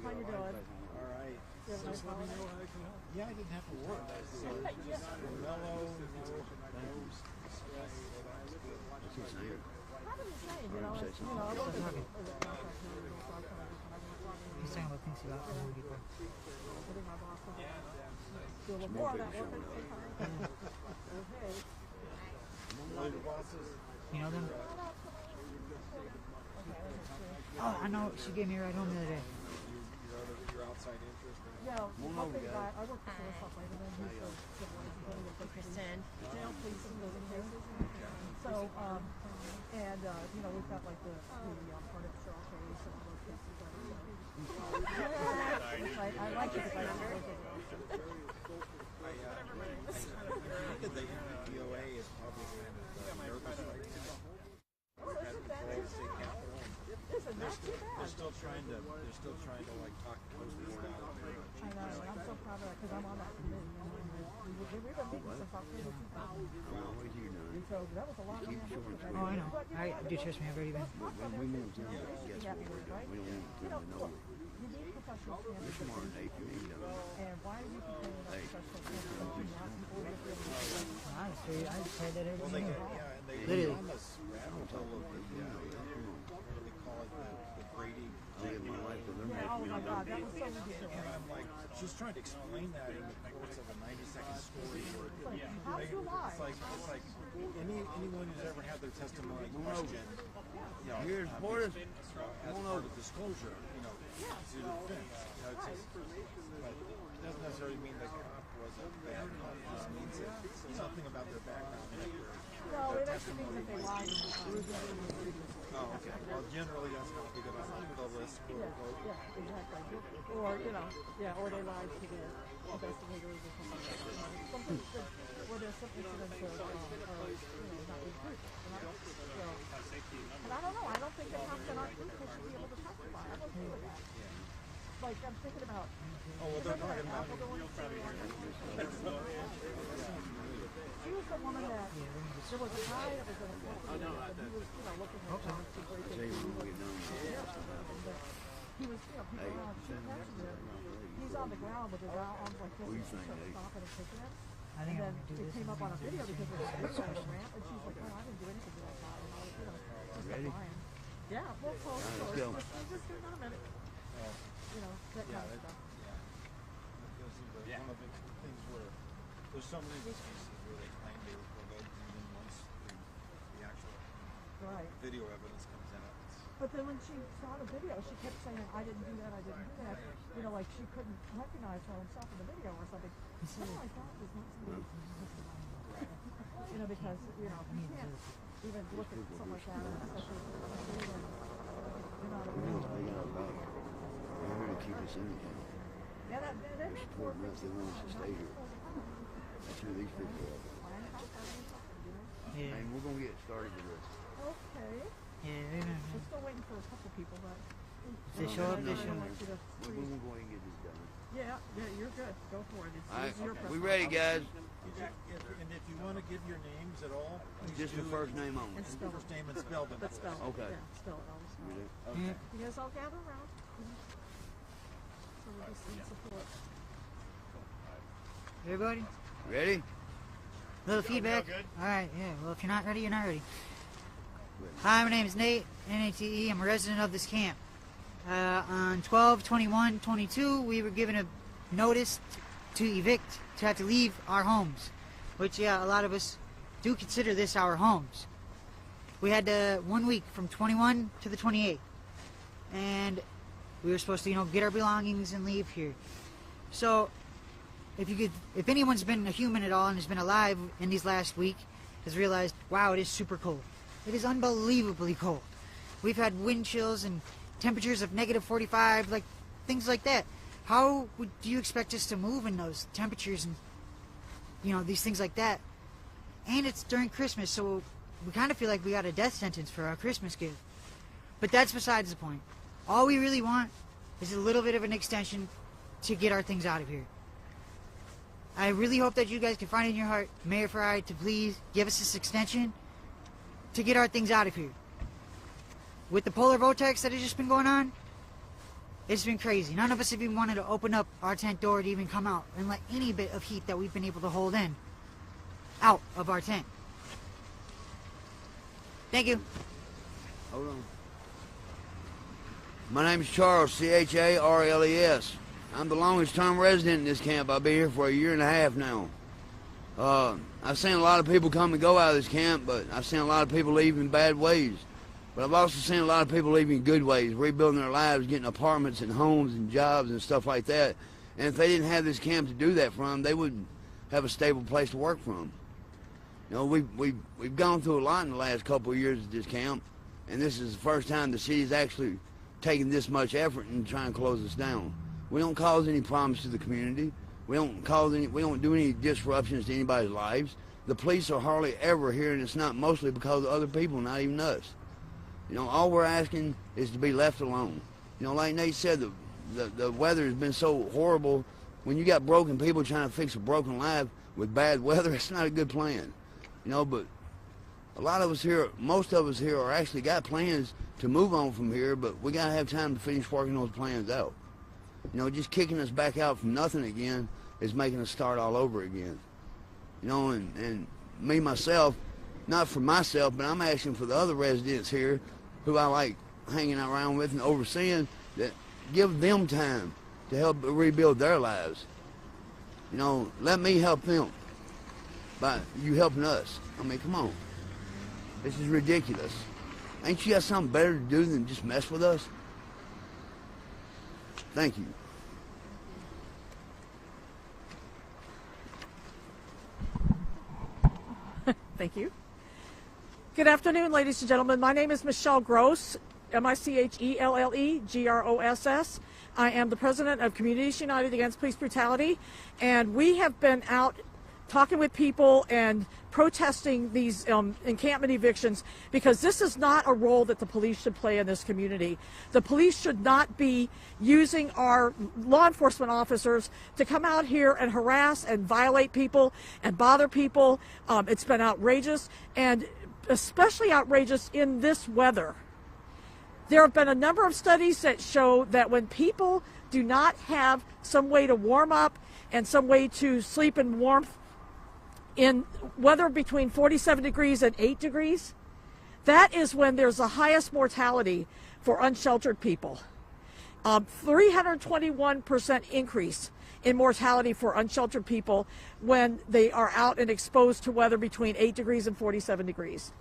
How you doing? All right. Just let me know how I can help. Yeah, I didn't have to work. So just mellow, no stress. How do you say? You know, it's, you know, I was talking. He's talking about things about Home Depot. Do a little more of that work at the same time. Okay. Later bosses. You know them? Oh, I know. She gave me a ride home the other day. Your outside interest. Yeah, one thing about I work for Police Operator, and then he's the civil engineer, jail police and living here. So, and you know, we've got like the furniture case and all those cases. I like it because I don't work with I think the DOA is probably nervous right now. Listen, not too bad. They're still trying to like talk the coast board out of there. I know, and I'm so proud of that because I'm on that committee. We've been meeting since October 2000. So that was a lot of Oh, I know. Do you trust me? I've already been. You know, look, you need professional standards. And why are you complaining about professional standards? Honestly, I say that every day. Literally. On this rabbit hole of the, what do they call it, the Brady. Oh my God, that was so ridiculous. And I'm like, she's trying to explain that in the course of a 90-second story. How do you lie? It's like anyone who's ever had their testimony questioned, you know, here's Portis. as part of disclosure, you know, to the defense. You know, it's just, but it doesn't necessarily mean the cop was a bad cop. It just means something about their background. No, it actually means that they lied. Oh, okay. Well, generally that's not good enough for the list. Yeah, exactly. Or, you know, or they lied to the investigators or something like that. Something where there's some incidents of, not being truthful. And I don't know, I don't think that cops that aren't truthful should be able to testify. I don't think that. Like, I'm thinking about... Oh, well, they're talking about... She was the woman that... There was a guy that was in a and he was, looking at jobs to break it. He was, people around shooting at him. He's on the ground with his arms like this, and she started stopping and kicking him. And then it came up on a video because it was a video of the ramp, and she's like, I didn't do anything to that guy. And I was, just lying. Yeah, we'll close the door. Just give it a minute. That kind of stuff. Yeah. One of the things where there's so many cases where they claim they were provoked, and then once the actual video evidence comes in, but then when she saw the video, she kept saying, I didn't do that, I didn't do that. Like she couldn't recognize herself in the video or something. Something like that is not somebody because, you can't even look at something like that, especially when you're not a real We're here to keep us in the county. Yeah, that supporting us, they want us to stay here. That's who these people are. Yeah. And we're going to get started with this. Okay. Yeah, we're still waiting for a couple people, but... If they show up, they show up. We're going to go ahead and get this done. Yeah, you're good. Go for it. It's your We ready, guys? And if you want to give your names at all, just the first name only. First name and spell them. But spell it. Okay. Yeah, spell it. Okay. You guys all gather around. So we just need support. Everybody? Ready? Little feedback? Alright, yeah. Well, if you're not ready, you're not ready. Hi, my name is Nate, N-A-T-E. I'm a resident of this camp. On 12/21/22, we were given a notice to evict, to have to leave our homes. Which, yeah, a lot of us do consider this our homes. We had 1 week from 21 to the 28th. And we were supposed to, get our belongings and leave here. So, if anyone's been a human at all and has been alive in these last week, has realized, wow, it is super cold. It is unbelievably cold. We've had wind chills and temperatures of -45, like things like that. How do you expect us to move in those temperatures and, these things like that? And it's during Christmas, so we kind of feel like we got a death sentence for our Christmas gift. But that's besides the point. All we really want is a little bit of an extension to get our things out of here. I really hope that you guys can find it in your heart, Mayor Fry, to please give us this extension to get our things out of here. with the polar vortex that has just been going on, it's been crazy. None of us have even wanted to open up our tent door to even come out and let any bit of heat that we've been able to hold in out of our tent. Thank you. Hold on. My name's Charles, C-H-A-R-L-E-S. I'm the longest term resident in this camp. I've been here for 1.5 years now. I've seen a lot of people come and go out of this camp, but I've seen a lot of people leave in bad ways. But I've also seen a lot of people leave in good ways, rebuilding their lives, getting apartments and homes and jobs and stuff like that. And if they didn't have this camp to do that from, they wouldn't have a stable place to work from. You know, we've gone through a lot in the last couple of years at this camp, and this is the first time the city's actually taken this much effort in trying to close us down. We don't cause any problems to the community. We don't do any disruptions to anybody's lives. The police are hardly ever here, and it's not mostly because of other people, not even us. You know, all we're asking is to be left alone. You know, like Nate said, the weather has been so horrible. When you got broken people trying to fix a broken life with bad weather, it's not a good plan. You know, but a lot of us here, most of us here are actually got plans to move on from here, but we gotta have time to finish working those plans out. You know, just kicking us back out from nothing again is making us start all over again. You know, and me, myself, not for myself, but I'm asking for the other residents here who I like hanging around with and overseeing, that give them time to help rebuild their lives. You know, let me help them by you helping us. I mean, come on. This is ridiculous. Ain't you got something better to do than just mess with us? Thank you. Thank you. Good afternoon, ladies and gentlemen. My name is Michelle Gross, M-I-C-H-E-L-L-E-G-R-O-S-S. I am the president of Communities United Against Police Brutality, and we have been out talking with people and protesting these encampment evictions because this is not a role that the police should play in this community. The police should not be using our law enforcement officers to come out here and harass and violate people and bother people. It's been outrageous, and especially outrageous in this weather. There have been a number of studies that show that when people do not have some way to warm up and some way to sleep in warmth in weather between 47 degrees and 8 degrees, that is when there's the highest mortality for unsheltered people. 321% increase in mortality for unsheltered people when they are out and exposed to weather between 8 degrees and 47 degrees.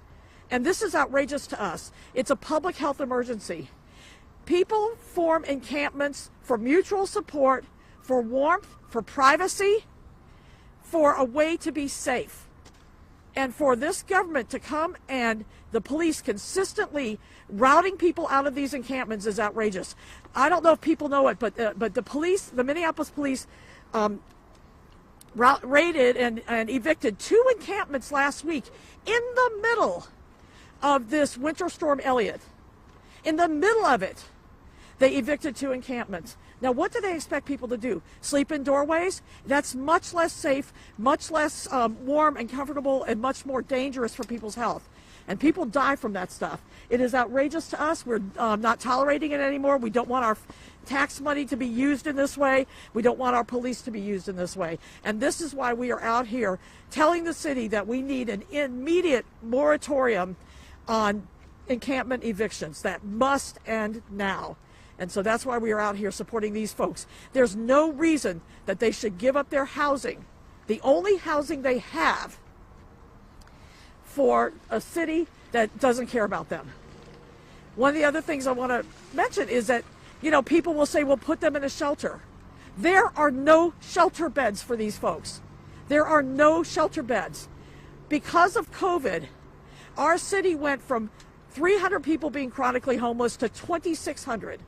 And this is outrageous to us. It's a public health emergency. People form encampments for mutual support, for warmth, for privacy, for a way to be safe. And for this government to come and the police consistently routing people out of these encampments is outrageous. I don't know if people know it, but the police, the Minneapolis police, raided and evicted 2 encampments last week in the middle of this winter storm Elliott. In the middle of it, they evicted 2 encampments. Now, what do they expect people to do? Sleep in doorways? That's much less safe, much less warm and comfortable, and much more dangerous for people's health. And people die from that stuff. It is outrageous to us. We're not tolerating it anymore. We don't want our tax money to be used in this way. We don't want our police to be used in this way. And this is why we are out here telling the city that we need an immediate moratorium on encampment evictions. That must end now. And so that's why we are out here supporting these folks. There's no reason that they should give up their housing, the only housing they have, for a city that doesn't care about them. One of the other things I want to mention is that, you know, people will say, well, put them in a shelter. There are no shelter beds for these folks. There are no shelter beds. Because of COVID, our city went from 300 people being chronically homeless to 2,600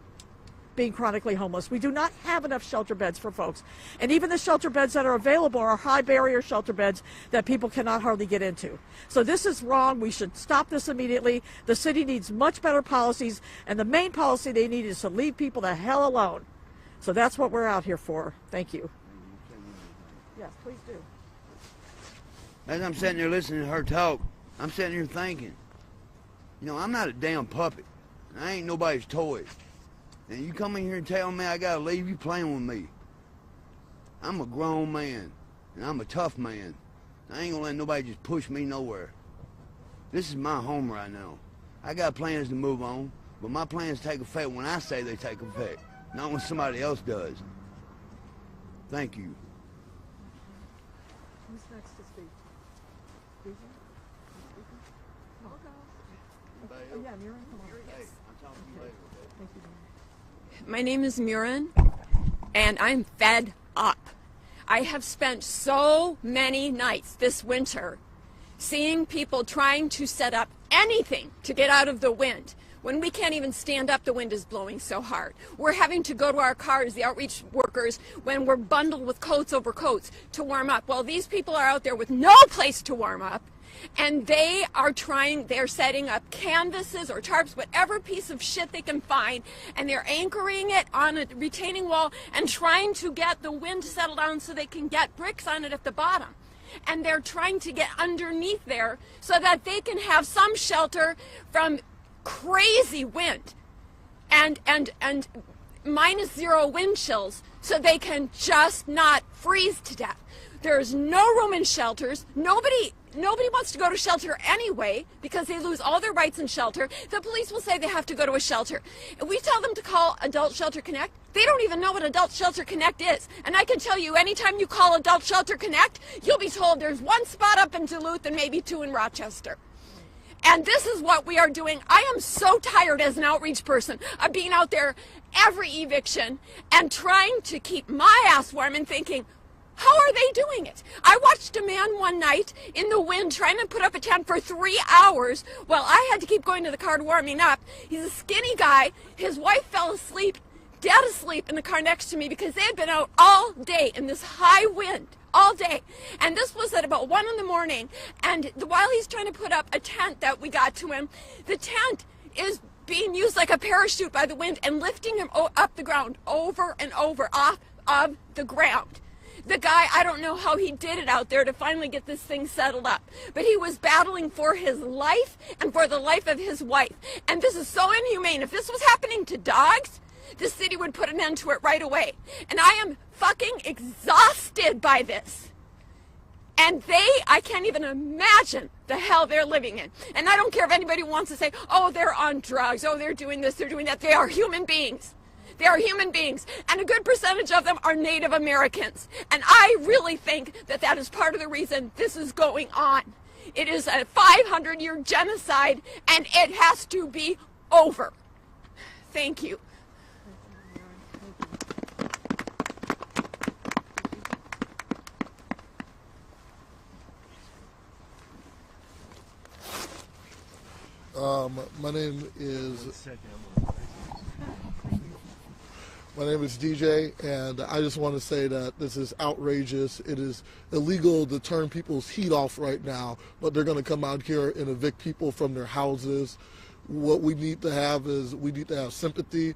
being chronically homeless. We do not have enough shelter beds for folks. And even the shelter beds that are available are high barrier shelter beds that people cannot hardly get into. So this is wrong. We should stop this immediately. The city needs much better policies, and the main policy they need is to leave people the hell alone. So that's what we're out here for. Thank you. Yes, please do. As I'm sitting there listening to her talk, I'm sitting here thinking, you know, I'm not a damn puppet. I ain't nobody's toy. And you come in here and tell me I gotta leave, you playing with me. I'm a grown man, and I'm a tough man. I ain't gonna let nobody just push me nowhere. This is my home right now. I got plans to move on, but my plans take effect when I say they take effect, not when somebody else does. Thank you. Who's next to speak? Susan? Oh, yeah, Miriam, come on. Hey, I'll talk to you later, okay? Thank you, Miriam. My name is Murin, and I'm fed up. I have spent so many nights this winter seeing people trying to set up anything to get out of the wind. When we can't even stand up, the wind is blowing so hard. We're having to go to our cars, the outreach workers, when we're bundled with coats over coats to warm up. Well, these people are out there with no place to warm up, and they're setting up canvases or tarps, whatever piece of shit they can find, and they're anchoring it on a retaining wall and trying to get the wind to settle down so they can get bricks on it at the bottom. And they're trying to get underneath there so that they can have some shelter from crazy wind and -0 wind chills so they can just not freeze to death. There's no room in shelters. Nobody wants to go to shelter anyway because they lose all their rights in shelter. The police will say they have to go to a shelter. If we tell them to call Adult Shelter Connect, they don't even know what Adult Shelter Connect is. And I can tell you, anytime you call Adult Shelter Connect, you'll be told there's 1 spot up in Duluth and maybe 2 in Rochester. And this is what we are doing. I am so tired as an outreach person of being out there every eviction and trying to keep my ass warm and thinking, how are they doing it? I watched a man one night in the wind trying to put up a tent for 3 hours while I had to keep going to the car to warming up. He's a skinny guy. His wife fell asleep, dead asleep in the car next to me because they had been out all day in this high wind, all day. And this was at about 1 in the morning. And while he's trying to put up a tent that we got to him, the tent is being used like a parachute by the wind and lifting him up the ground over and over off of the ground. The guy, I don't know how he did it out there to finally get this thing settled up, but he was battling for his life and for the life of his wife. And this is so inhumane. If this was happening to dogs, the city would put an end to it right away. And I am fucking exhausted by this. And I can't even imagine the hell they're living in. And I don't care if anybody wants to say, oh, they're on drugs, oh, they're doing this, they're doing that. They are human beings. They are human beings, and a good percentage of them are Native Americans. And I really think that that is part of the reason this is going on. It is a 500-year genocide, and it has to be over. Thank you. My name is DJ, and I just want to say that this is outrageous. It is illegal to turn people's heat off right now, but they're going to come out here and evict people from their houses. What we need to have is sympathy.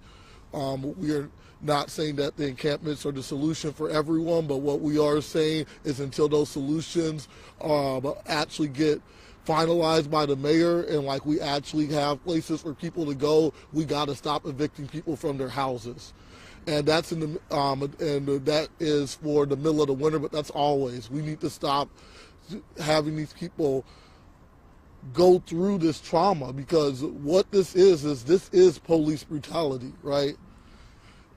We are not saying that the encampments are the solution for everyone, but what we are saying is until those solutions actually get finalized by the mayor and like we actually have places for people to go, we got to stop evicting people from their houses. And that's in the and that is for the middle of the winter, but that's always. We need to stop having these people go through this trauma, because what this is police brutality, right?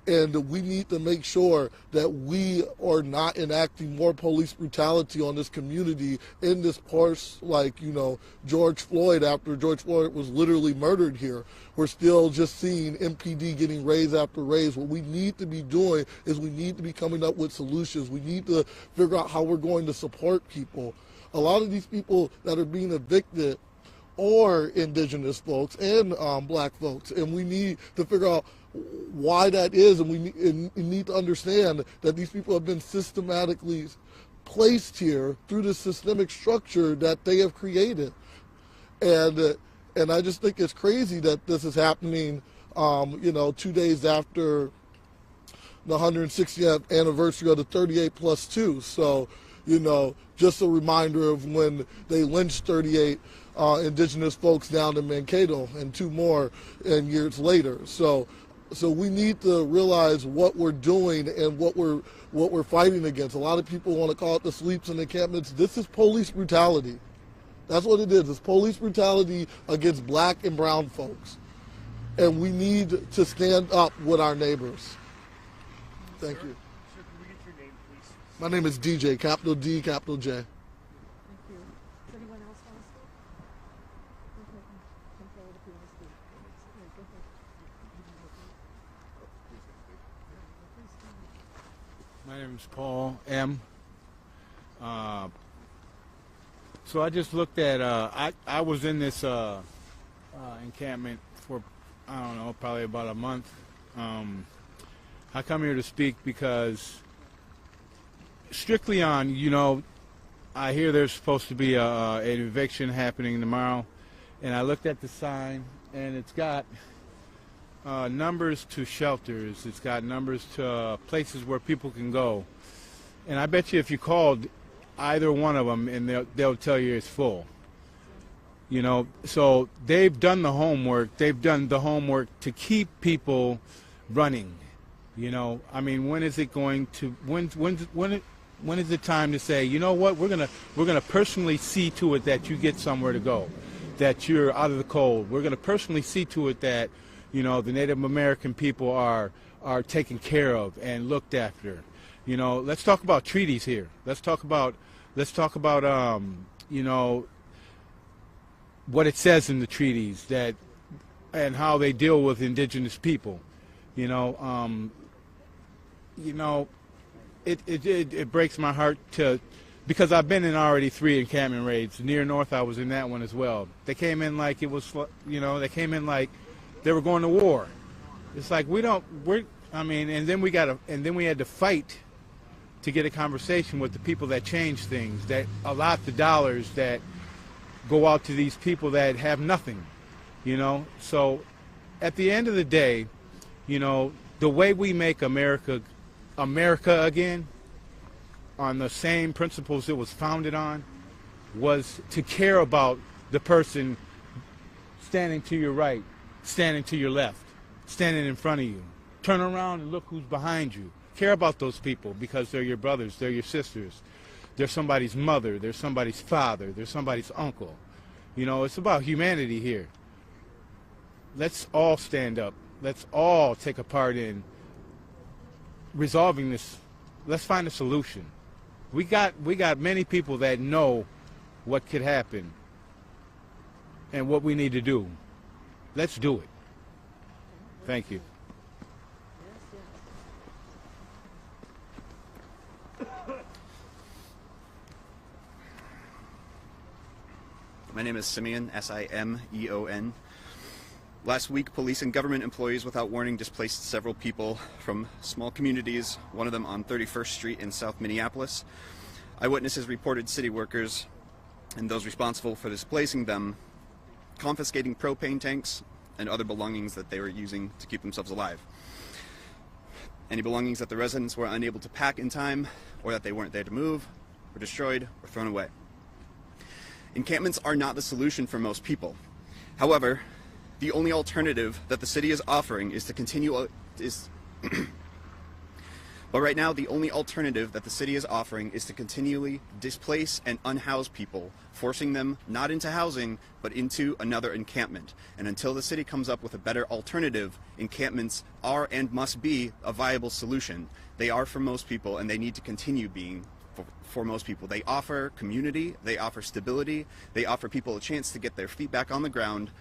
And we need to make sure that we are not enacting more police brutality on this community in this parts, like, you know, George Floyd, after George Floyd was literally murdered here. We're still just seeing MPD getting raise after raise. What we need to be doing is we need to be coming up with solutions. We need to figure out how we're going to support people. A lot of these people that are being evicted are indigenous folks and black folks, and we need to figure out why that is, and we need to understand that these people have been systematically placed here through the systemic structure that they have created. And I just think it's crazy that this is happening, 2 days after the 160th anniversary of the 38+2. So, just a reminder of when they lynched 38 indigenous folks down in Mankato and 2 more in years later. So we need to realize what we're doing and what we're fighting against. A lot of people want to call it the sleeps and encampments. This is police brutality. That's what it is. It's police brutality against black and brown folks. And we need to stand up with our neighbors. Thank you. Sir, can we get your name, please? My name is DJ, capital D, capital J. Thank you. Does anyone else want to speak? Okay, come forward if you want to speak. Yeah, go ahead. My name is Paul M. So I just looked at, I was in this encampment for, I don't know, probably about a month. I come here to speak because strictly on, you know, I hear there's supposed to be an eviction happening tomorrow, and I looked at the sign, and it's got numbers to shelters, it's got numbers to places where people can go, and I bet you if you called either one of them, and they'll tell you it's full. You know, so they've done the homework. They've done the homework to keep people running. You know, I mean, when is it going to? When is it time to say, you know what? We're gonna personally see to it that you get somewhere to go, that you're out of the cold. We're gonna personally see to it that, you know, the Native American people are taken care of and looked after. You know, let's talk about treaties here. Let's talk about you know, what it says in the treaties that and how they deal with indigenous people. You know, it breaks my heart because I've been in already 3 encampment raids. Near North, I was in that one as well. They came in like it was, you know, they came in like they were going to war. It's like and then we had to fight to get a conversation with the people that change things, that allot the dollars that go out to these people that have nothing, you know. So at the end of the day, you know, the way we make America again, on the same principles it was founded on, was to care about the person standing to your right, standing to your left, standing in front of you. Turn around and look who's behind you. Care about those people because they're your brothers, they're your sisters. They're somebody's mother, they're somebody's father, they're somebody's uncle. You know, it's about humanity here. Let's all stand up. Let's all take a part in resolving this. Let's find a solution. We got many people that know what could happen and what we need to do. Let's do it. Thank you. My name is Simeon, S-I-M-E-O-N. Last week, police and government employees without warning displaced several people from small communities, one of them on 31st Street in South Minneapolis. Eyewitnesses reported city workers and those responsible for displacing them confiscating propane tanks and other belongings that they were using to keep themselves alive. Any belongings that the residents were unable to pack in time or that they weren't there to move were destroyed or thrown away. Encampments are not the solution for most people. However, the only alternative that the city is offering is to continue but right now the only alternative that the city is offering is to continually displace and unhouse people, forcing them not into housing but into another encampment. And until the city comes up with a better alternative, encampments are and must be a viable solution. They are for most people, and they need to continue being for most people. They offer community, they offer stability, they offer people a chance to get their feet back on the ground,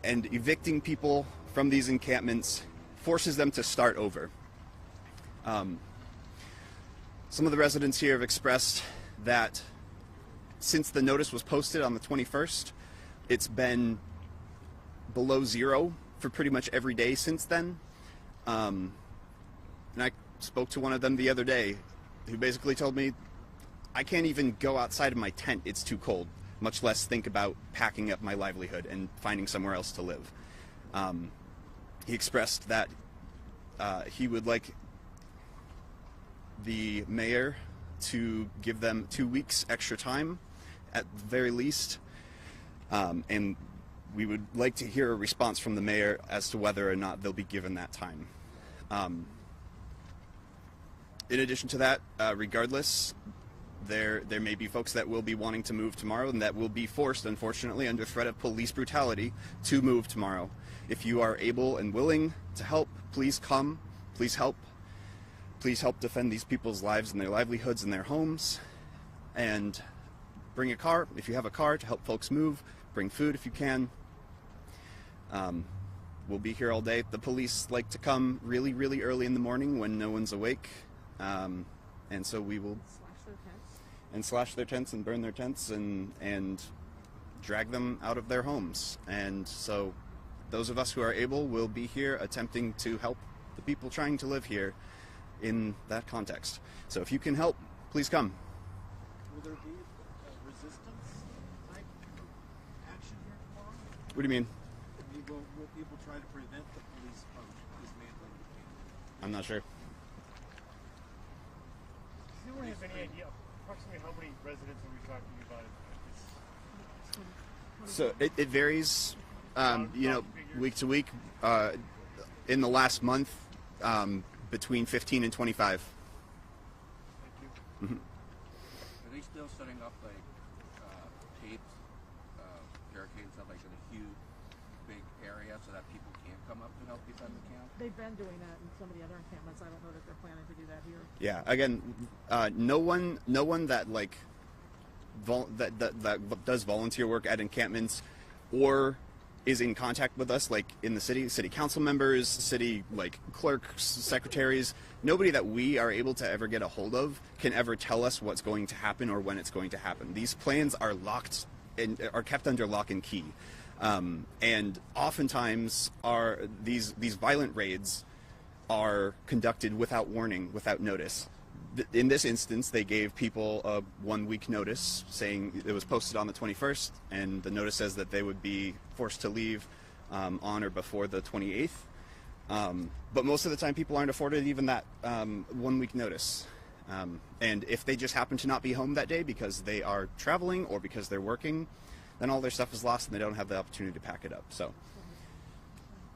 and evicting people from these encampments forces them to start over. Some of the residents here have expressed that since the notice was posted on the 21st, it's been below zero for pretty much every day since then. And I spoke to one of them the other day who basically told me, I can't even go outside of my tent, it's too cold, much less think about packing up my livelihood and finding somewhere else to live. He expressed that he would like the mayor to give them 2 weeks extra time at the very least. And we would like to hear a response from the mayor as to whether or not they'll be given that time. In addition to that, regardless, there may be folks that will be wanting to move tomorrow and that will be forced, unfortunately, under threat of police brutality, to move tomorrow. If you are able and willing to help, please come. Please help. Please help defend these people's lives and their livelihoods and their homes. And bring a car, if you have a car, to help folks move. Bring food if you can. We'll be here all day. The police like to come really, really early in the morning when no one's awake. And so we will slash their tents and burn their tents and drag them out of their homes. And so those of us who are able will be here attempting to help the people trying to live here in that context. So if you can help, please come. Will there be resistance type action here tomorrow? What do you mean? Will people try to prevent the police from dismantling the camp? I'm not sure. Does anyone have any idea approximately how many residents are we talking about? So it varies, week to week. In the last month, between 15 and 25. Thank you. Mm-hmm. Are they still setting up like taped barricades up like in a huge big area so that people can't come up and help defend the camp? They've been doing that in some of the other encampments. I don't know that they're planning to do that here. Yeah. Again, no one that like that does volunteer work at encampments or is in contact with us, like in the city council members, city like clerks, secretaries, nobody that we are able to ever get a hold of can ever tell us what's going to happen or when it's going to happen. These plans are locked and are kept under lock and key. And oftentimes these violent raids are conducted without warning, without notice. In this instance, they gave people a 1 week notice, saying it was posted on the 21st, and the notice says that they would be forced to leave on or before the 28th. But most of the time, people aren't afforded even that 1 week notice. And if they just happen to not be home that day because they are traveling or because they're working, then all their stuff is lost and they don't have the opportunity to pack it up. So.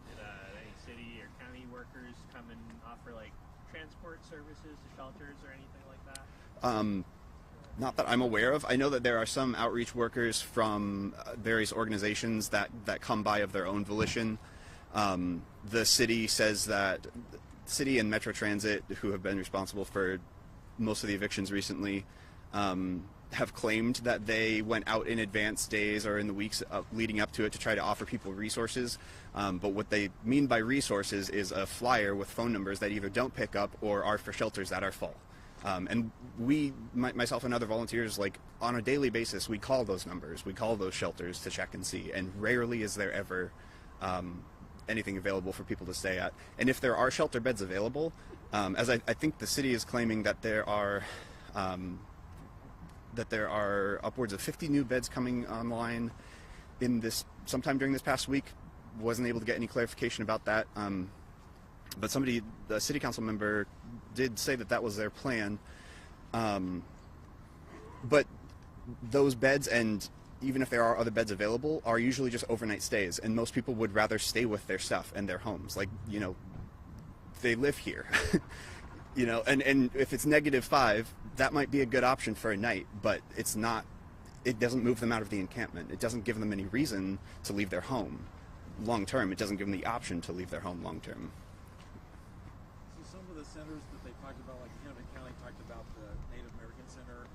Did any city or county workers come and offer like transport services to shelters or anything like that? Not that I'm aware of. I know that there are some outreach workers from various organizations that come by of their own volition. The city says that city and Metro Transit, who have been responsible for most of the evictions recently, have claimed that they went out in advance days or in the weeks leading up to it to try to offer people resources. But what they mean by resources is a flyer with phone numbers that either don't pick up or are for shelters that are full. And myself and other volunteers, like on a daily basis, we call those numbers, we call those shelters to check and see, and rarely is there ever anything available for people to stay at. And if there are shelter beds available, as I think the city is claiming that there are upwards of 50 new beds coming online sometime during this past week. Wasn't able to get any clarification about that. But the city council member did say that was their plan. But those beds, and even if there are other beds available, are usually just overnight stays, and most people would rather stay with their stuff and their homes. Like, they live here. And if it's -5, that might be a good option for a night, but it doesn't move them out of the encampment. It doesn't give them any reason to leave their home long term. It doesn't give them the option to leave their home long term. So some of the centers that they talked about, like Hennepin County talked about the Native American Center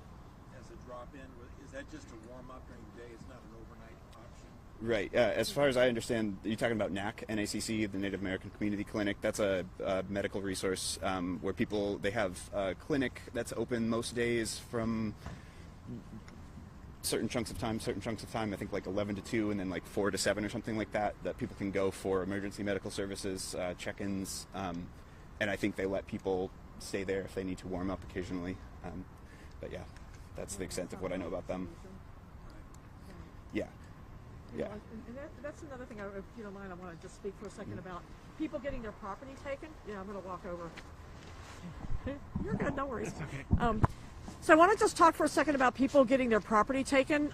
as a drop-in. Is that just to warm up during the day? It's not an overnight option? Right. As far as I understand, you're talking about NACC, the Native American Community Clinic. That's a medical resource where they have a clinic that's open most days from certain chunks of time, I think like 11 to 2 and then like 4 to 7 or something like that people can go for emergency medical services, check-ins, and I think they let people stay there if they need to warm up occasionally. But yeah, that's the extent of what I know about them. Yeah. Yeah. And that's another thing, if you don't mind, I want to just speak for a second about people getting their property taken. Yeah, I'm going to walk over. You're good, no worries. So I want to just talk for a second about people getting their property taken.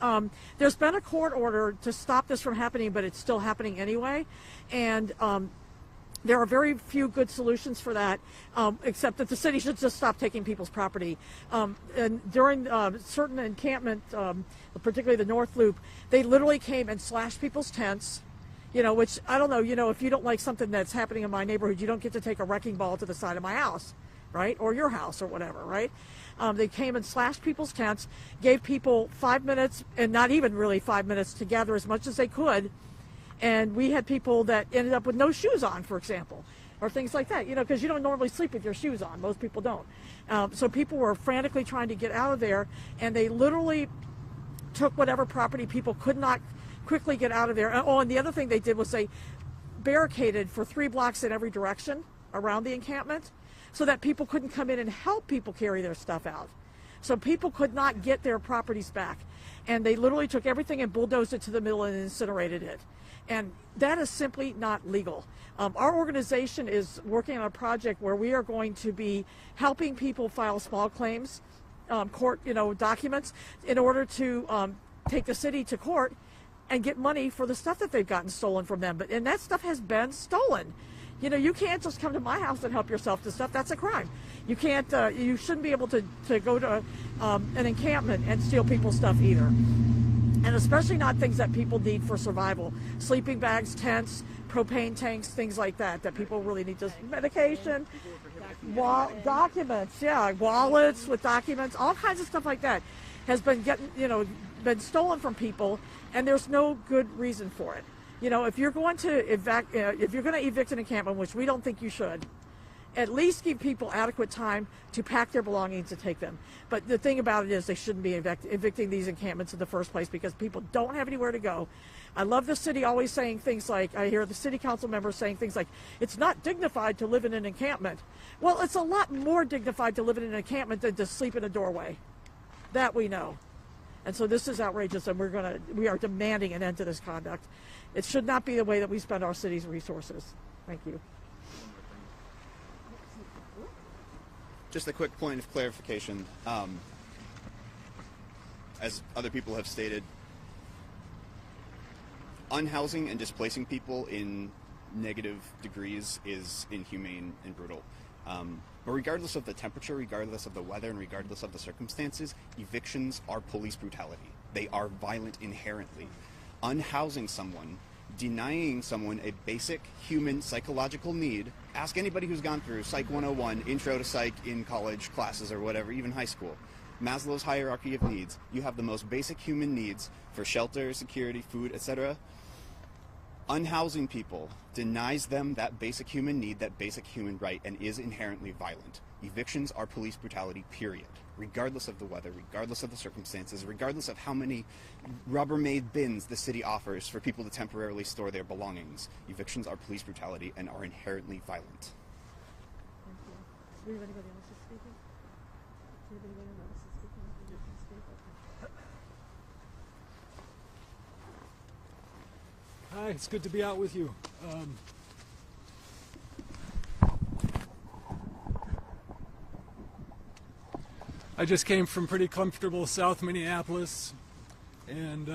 There's been a court order to stop this from happening, but it's still happening anyway. And there are very few good solutions for that, except that the city should just stop taking people's property. And during certain encampment, particularly the North Loop, they literally came and slashed people's tents, you know, which, I don't know, you know, if you don't like something that's happening in my neighborhood, you don't get to take a wrecking ball to the side of my house, right? Or your house or whatever, right? They came and slashed people's tents, gave people 5 minutes, and not even really 5 minutes, to gather as much as they could. And we had people that ended up with no shoes on, for example, or things like that, you know, because you don't normally sleep with your shoes on. Most people don't. So people were frantically trying to get out of there, and they literally took whatever property people could not quickly get out of there. Oh, and the other thing they did was they barricaded for 3 blocks in every direction around the encampment so that people couldn't come in and help people carry their stuff out. So people could not get their properties back. And they literally took everything and bulldozed it to the middle and incinerated it. And that is simply not legal. Our organization is working on a project where we are going to be helping people file small claims, court, you know, documents, in order to take the city to court and get money for the stuff that they've gotten stolen from them. And that stuff has been stolen. You know, you can't just come to my house and help yourself to stuff. That's a crime. You can't. You shouldn't be able to go to an encampment and steal people's stuff either. And especially not things that people need for survival. Sleeping bags, tents, propane tanks, things like that, that people really need. Just medication, documents, yeah, wallets with documents, all kinds of stuff like that has been been stolen from people, and there's no good reason for it. You know, if you're going to evict an encampment, which we don't think you should, at least give people adequate time to pack their belongings and take them. But the thing about it is they shouldn't be evicting these encampments in the first place because people don't have anywhere to go. I love the city always saying things like, I hear the city council members saying things like, it's not dignified to live in an encampment. Well, it's a lot more dignified to live in an encampment than to sleep in a doorway. That we know. And so this is outrageous, and we are demanding an end to this conduct. It should not be the way that we spend our city's resources. Thank you. Just a quick point of clarification. As other people have stated, unhousing and displacing people in negative degrees is inhumane and brutal. But regardless of the temperature, regardless of the weather, and regardless of the circumstances, evictions are police brutality. They are violent inherently. Unhousing someone, denying someone a basic human psychological need. Ask anybody who's gone through Psych 101, Intro to Psych in college classes or whatever, even high school. Maslow's hierarchy of needs. You have the most basic human needs for shelter, security, food, etc. Unhousing people denies them that basic human need, that basic human right, and is inherently violent. Evictions are police brutality, period. Regardless of the weather, regardless of the circumstances, regardless of how many Rubbermaid bins the city offers for people to temporarily store their belongings. Evictions are police brutality and are inherently violent. Thank you. Do anybody else is speaking? Do anybody else is speaking? You can speak. Hi, it's good to be out with you. I just came from pretty comfortable South Minneapolis, and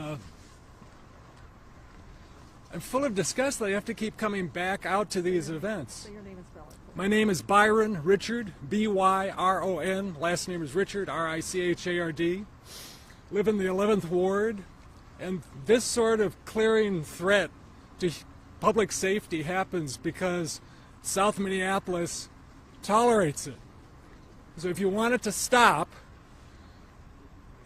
I'm full of disgust that I have to keep coming back out to these events. So your name is spelled. My name is Byron Richard, B-Y-R-O-N. Last name is Richard, R-I-C-H-A-R-D. Live in the 11th Ward, and this sort of clearing threat to public safety happens because South Minneapolis tolerates it. So if you want it to stop,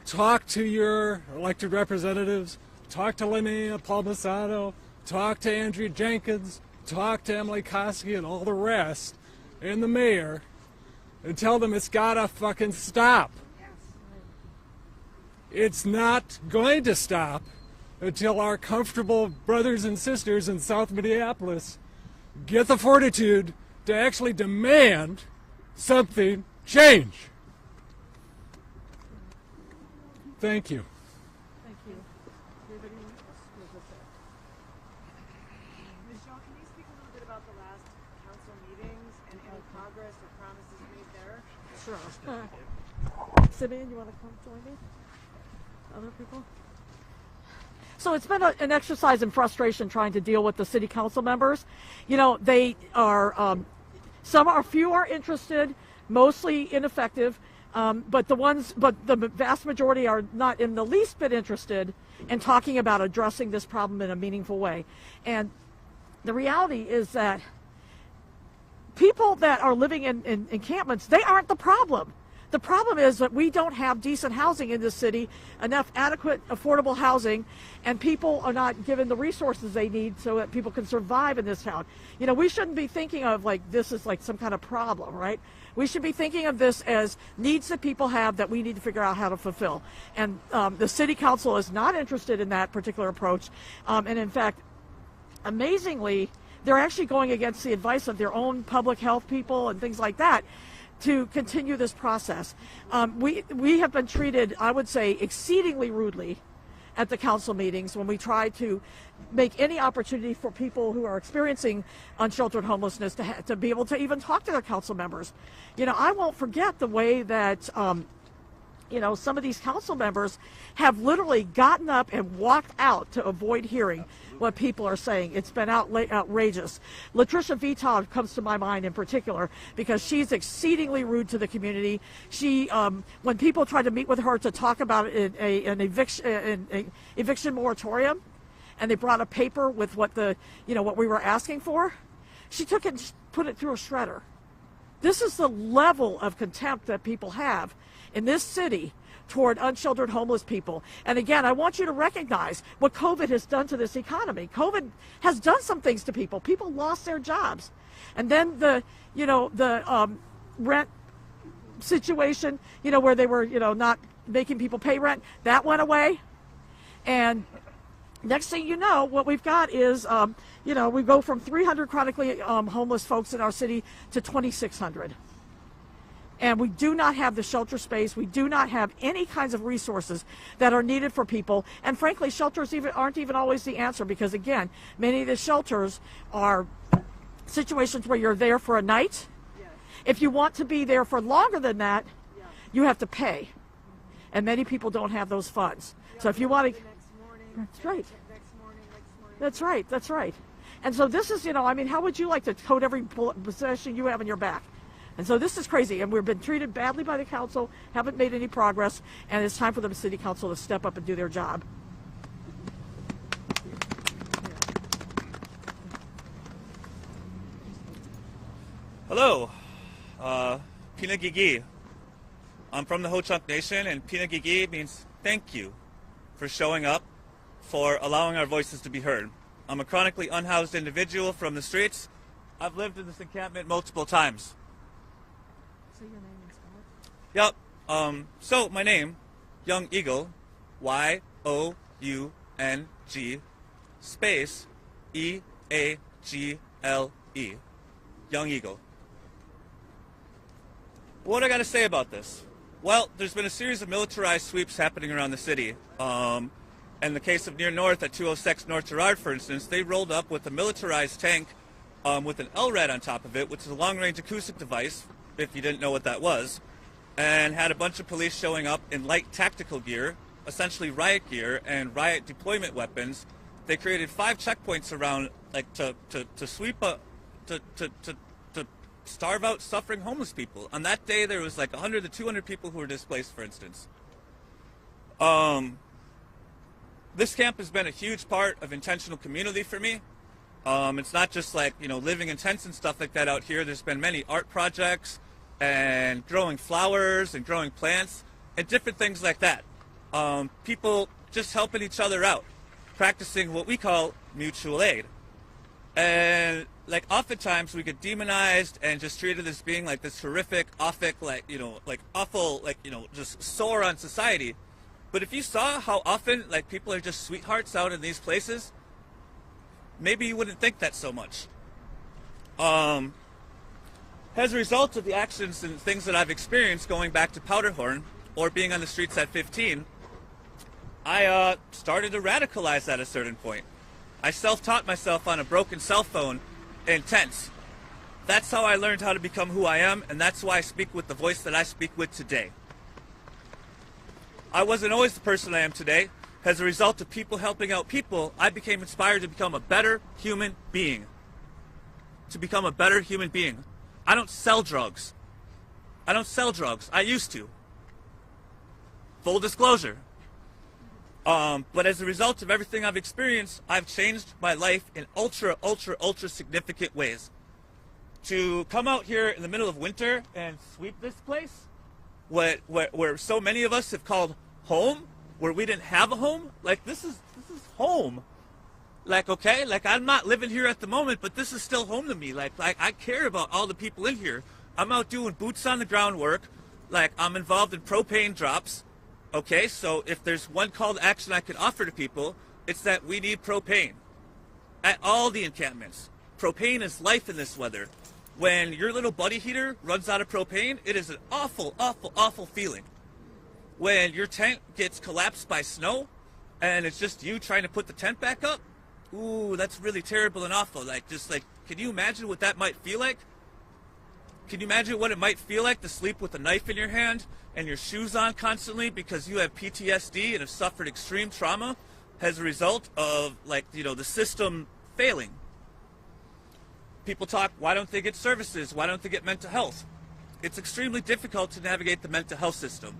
talk to your elected representatives, talk to Linnea Palmisano, talk to Andrea Jenkins, talk to Emily Koski and all the rest, and the mayor, and tell them it's gotta fucking stop. It's not going to stop until our comfortable brothers and sisters in South Minneapolis get the fortitude to actually demand something change. Thank you. Thank you. Anybody else? Ms. Shaw, can you speak a little bit about the last council meetings and any progress or promises made there? Sure. Simeon, you want to come join me? Other people? So it's been an exercise in frustration trying to deal with the city council members. You know, they are, few are interested, mostly ineffective, but the vast majority are not in the least bit interested in talking about addressing this problem in a meaningful way. And the reality is that people that are living in encampments, they aren't the problem. The problem is that we don't have decent housing in this city, enough adequate, affordable housing, and people are not given the resources they need so that people can survive in this town. You know, we shouldn't be thinking of like this as like some kind of problem, right? We should be thinking of this as needs that people have that we need to figure out how to fulfill. And the city council is not interested in that particular approach. And in fact, amazingly, they're actually going against the advice of their own public health people and things like that to continue this process. We have been treated, I would say, exceedingly rudely at the council meetings when we try to make any opportunity for people who are experiencing unsheltered homelessness to be able to even talk to their council members. You know, I won't forget the way that you know, some of these council members have literally gotten up and walked out to avoid hearing what people are saying. It's been outrageous. Latricia Vitov comes to my mind in particular because she's exceedingly rude to the community. She, when people tried to meet with her to talk about an eviction moratorium, and they brought a paper with what what we were asking for, she took it and put it through a shredder. This is the level of contempt that people have in this city toward unsheltered homeless people. And again, I want you to recognize what COVID has done to this economy. COVID has done some things to people. People lost their jobs. And then the rent situation, where they were, not making people pay rent, that went away. And next thing you know, what we've got is, we go from 300 chronically homeless folks in our city to 2,600. And we do not have the shelter space. We do not have any kinds of resources that are needed for people. And frankly, shelters aren't even always the answer because, again, many of the shelters are situations where you're there for a night. Yes. If you want to be there for longer than that, yes, you have to pay. And many people don't have those funds. So if you want to... That's right. That's right. That's right. And so this is, how would you like to tote every possession you have in your back? And so this is crazy, and we've been treated badly by the council, haven't made any progress, and it's time for the city council to step up and do their job. Hello, Pinagigi. I'm from the Ho-Chunk Nation, and Pinagigi means thank you for showing up, for allowing our voices to be heard. I'm a chronically unhoused individual from the streets. I've lived in this encampment multiple times. Say your name and spell it. Yep. So my name, Young Eagle, Y-O-U-N-G, space, E-A-G-L-E. Young Eagle. What I got to say about this? Well, there's been a series of militarized sweeps happening around the city. In the case of Near North at 206 North Girard, for instance, they rolled up with a militarized tank with an LRAD on top of it, which is a long-range acoustic device, if you didn't know what that was, and had a bunch of police showing up in light tactical gear, essentially riot gear and riot deployment weapons. They created 5 checkpoints around, to sweep to starve out suffering homeless people. On that day, there was 100 to 200 people who were displaced, for instance. This camp has been a huge part of intentional community for me. It's not just living in tents and stuff like that out here. There's been many art projects and growing flowers and growing plants and different things like that. People just helping each other out, practicing what we call mutual aid. And oftentimes we get demonized and just treated as being this horrific, awful, just sore on society. But if you saw how often people are just sweethearts out in these places, maybe you wouldn't think that so much. As a result of the actions and things that I've experienced going back to Powderhorn or being on the streets at 15, I started to radicalize at a certain point. I self-taught myself on a broken cell phone in tents. That's how I learned how to become who I am, and that's why I speak with the voice that I speak with today. I wasn't always the person I am today. As a result of people helping out people, I became inspired to become a better human being. To become a better human being. I don't sell drugs. I don't sell drugs. I used to. Full disclosure. But as a result of everything I've experienced, I've changed my life in ultra significant ways. To come out here in the middle of winter and sweep this place, where so many of us have called home, where we didn't have a home, like this is home. Like, okay, like I'm not living here at the moment, but this is still home to me. Like I care about all the people in here. I'm out doing boots on the ground work. Like I'm involved in propane drops. Okay, so if there's one call to action I can offer to people, it's that we need propane at all the encampments. Propane is life in this weather. When your little buddy heater runs out of propane, it is an awful feeling. When your tent gets collapsed by snow and it's just you trying to put the tent back up, ooh, that's really terrible and awful. Like, just like, can you imagine what that might feel like? Can you imagine what it might feel like to sleep with a knife in your hand and your shoes on constantly because you have PTSD and have suffered extreme trauma as a result of, like, you know, the system failing? People talk, why don't they get services? Why don't they get mental health? It's extremely difficult to navigate the mental health system.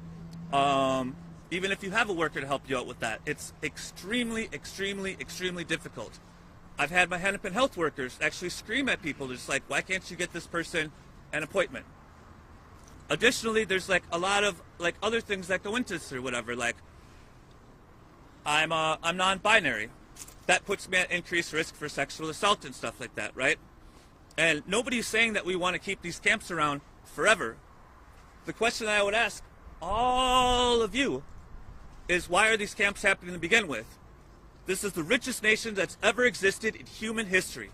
Even if you have a worker to help you out with that, it's extremely difficult. I've had my Hennepin health workers actually scream at people, just like, why can't you get this person an appointment? Additionally, there's like a lot of like other things that go into this or whatever. Like, I'm non-binary. That puts me at increased risk for sexual assault and stuff like that, right? And nobody's saying that we want to keep these camps around forever. The question I would ask all of you is, why are these camps happening to begin with? This is the richest nation that's ever existed in human history.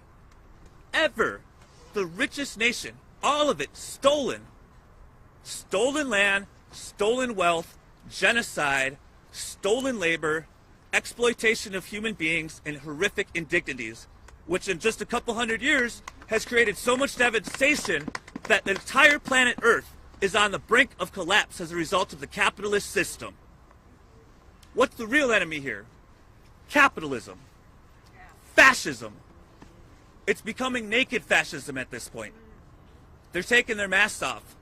Ever. The richest nation. All of it stolen. Stolen land, stolen wealth, genocide, stolen labor, exploitation of human beings, and horrific indignities, which in just a couple hundred years has created so much devastation that the entire planet Earth is on the brink of collapse as a result of the capitalist system. What's the real enemy here? Capitalism. Fascism. It's becoming naked fascism at this point. They're taking their masks off.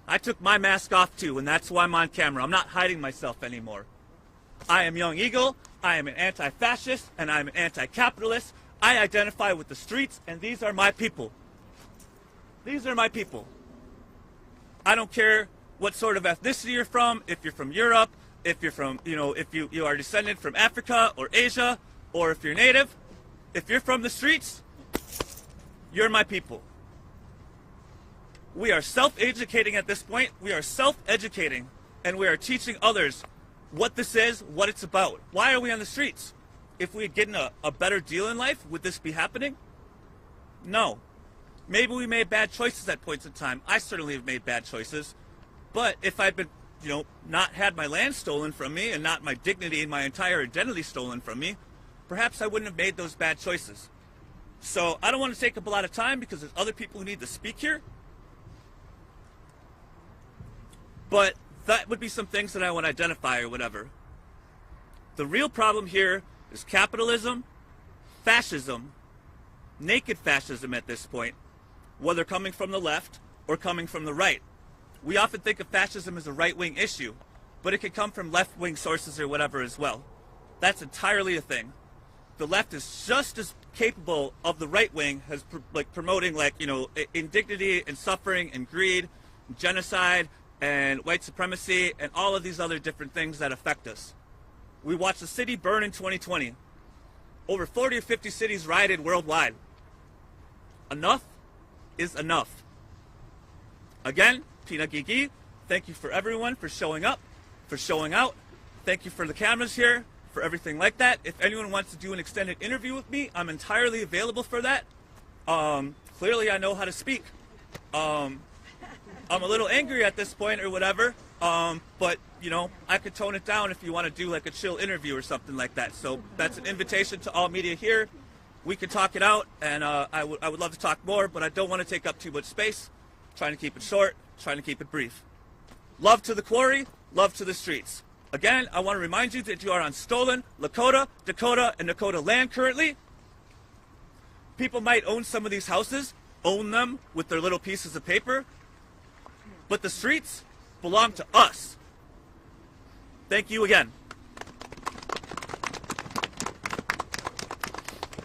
I took my mask off too, and that's why I'm on camera. I'm not hiding myself anymore. I am Young Eagle, I am an anti-fascist, and I'm an anti-capitalist. I identify with the streets, and these are my people. These are my people. I don't care what sort of ethnicity you're from, if you're from Europe, if you're from, if you are descended from Africa or Asia, or if you're native, if you're from the streets, you're my people. We are self-educating at this point. We are self-educating, and we are teaching others what this is, what it's about. Why are we on the streets? If we had gotten a better deal in life, would this be happening? No. Maybe we made bad choices at points in time. I certainly have made bad choices. But if I'd been, not had my land stolen from me and not my dignity and my entire identity stolen from me, perhaps I wouldn't have made those bad choices. So I don't want to take up a lot of time because there's other people who need to speak here. But that would be some things that I would identify or whatever. The real problem here is capitalism, fascism, naked fascism at this point, whether coming from the left or coming from the right. We often think of fascism as a right-wing issue, but it can come from left-wing sources or whatever as well. That's entirely a thing. The left is just as capable of the right wing as promoting indignity and suffering and greed, and genocide, and white supremacy, and all of these other different things that affect us. We watched a city burn in 2020. Over 40 or 50 cities rioted worldwide. Enough is enough. Again, Tina Gigi, thank you for everyone for showing up, for showing out. Thank you for the cameras here, for everything like that. If anyone wants to do an extended interview with me, I'm entirely available for that. Clearly I know how to speak. I'm a little angry at this point or whatever, but I could tone it down if you want to do like a chill interview or something like that. So that's an invitation to all media here. we can talk it out, and I would love to talk more, but I don't want to take up too much space. Trying to keep it short, trying to keep it brief. Love to the quarry, love to the streets. Again, I want to remind you that you are on stolen Lakota, Dakota, and Dakota land currently. People might own some of these houses, own them with their little pieces of paper, but the streets belong to us. Thank you again.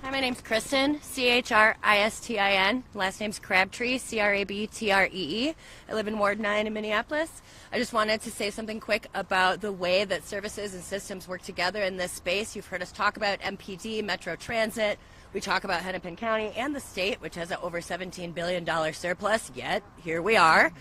Hi, my name's Kristen, Christin. Last name's Crabtree, Crabtree. I live in Ward 9 in Minneapolis. I just wanted to say something quick about the way that services and systems work together in this space. You've heard us talk about MPD, Metro Transit. We talk about Hennepin County and the state, which has an over $17 billion surplus, yet here we are.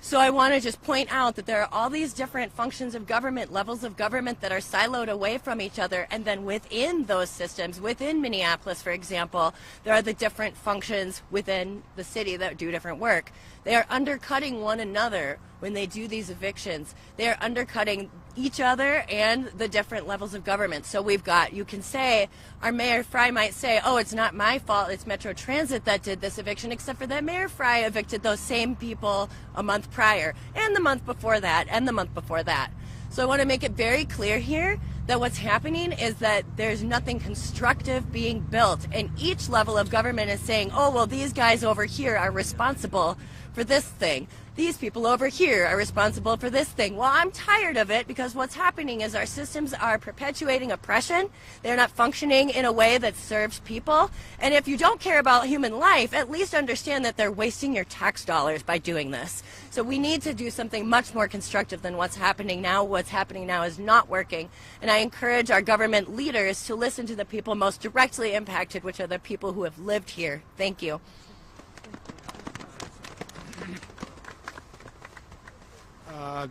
So I want to just point out that there are all these different functions of government, levels of government that are siloed away from each other, and then within those systems, within Minneapolis, for example, there are the different functions within the city that do different work. They are undercutting one another when they do these evictions. They are undercutting each other and the different levels of government. So we've got, you can say, our Mayor Fry might say, oh, it's not my fault, it's Metro Transit that did this eviction, except for that Mayor Fry evicted those same people a month prior, and the month before that, and the month before that. So I want to make it very clear here that what's happening is that there's nothing constructive being built, and each level of government is saying, oh, well, these guys over here are responsible for this thing. These people over here are responsible for this thing. Well, I'm tired of it, because what's happening is our systems are perpetuating oppression. They're not functioning in a way that serves people. And if you don't care about human life, at least understand that they're wasting your tax dollars by doing this. So we need to do something much more constructive than what's happening now. What's happening now is not working. And I encourage our government leaders to listen to the people most directly impacted, which are the people who have lived here. Thank you.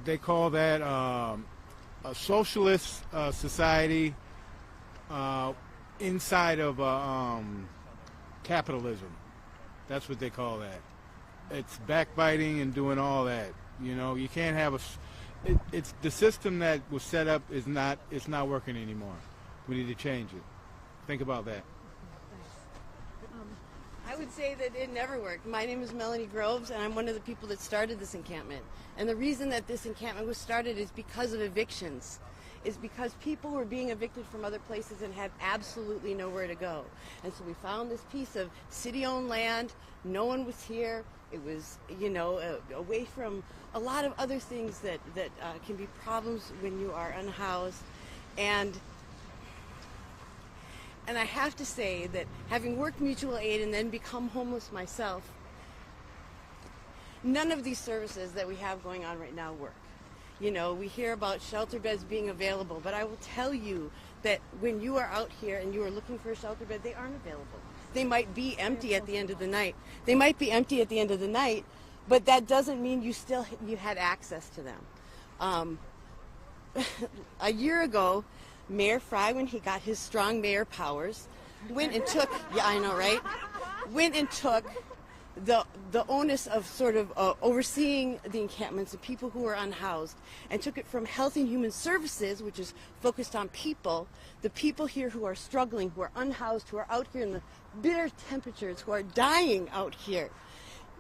They call that a socialist society inside of capitalism. That's what they call that. It's backbiting and doing all that. You know, you can't have it's the system that was set up is not, it's not working anymore. We need to change it. Think about that. I would say that it never worked. My name is Melanie Groves, and I'm one of the people that started this encampment. And the reason that this encampment was started is because of evictions. Is because people were being evicted from other places and had absolutely nowhere to go. And so we found this piece of city-owned land. No one was here. It was, you know, away from a lot of other things that can be problems when you are unhoused. And I have to say that having worked mutual aid and then become homeless myself, none of these services that we have going on right now work. You know, we hear about shelter beds being available, but I will tell you that when you are out here and you are looking for a shelter bed, they aren't available. They might be empty at the end of the night. They might be empty at the end of the night, but that doesn't mean you had access to them. A year ago, Mayor Fry, when he got his strong mayor powers, went and took, yeah, I know, right? Went and took the onus of sort of overseeing the encampments of people who were unhoused, and took it from Health and Human Services, which is focused on people, the people here who are struggling, who are unhoused, who are out here in the bitter temperatures, who are dying out here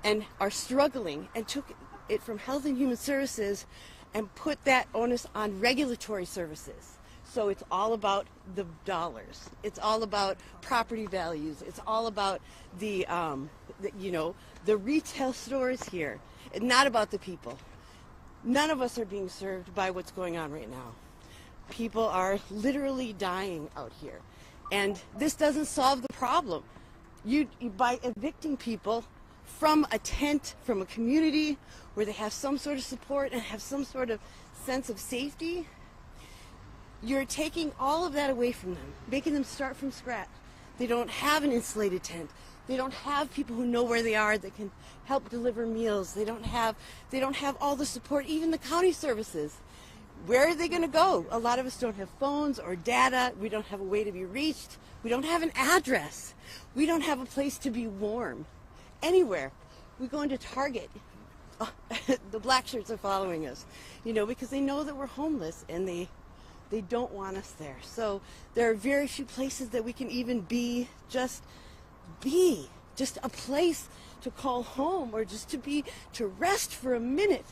and are struggling, and took it from Health and Human Services and put that onus on regulatory services. So it's all about the dollars. It's all about property values. It's all about the retail stores here. It's not about the people. None of us are being served by what's going on right now. People are literally dying out here. And this doesn't solve the problem. By evicting people from a tent, from a community where they have some sort of support and have some sort of sense of safety, you're taking all of that away from them, making them start from scratch. They don't have an insulated tent. They don't have people who know where they are that can help deliver meals. They don't have all the support, even the county services. Where are they going to go? A lot of us don't have phones or data. We don't have a way to be reached. We don't have an address. We don't have a place to be warm anywhere. We go into Target. The black shirts are following us, you know, because they know that we're homeless, and they They don't want us there. So there are very few places that we can even be, just a place to call home, or just to rest for a minute.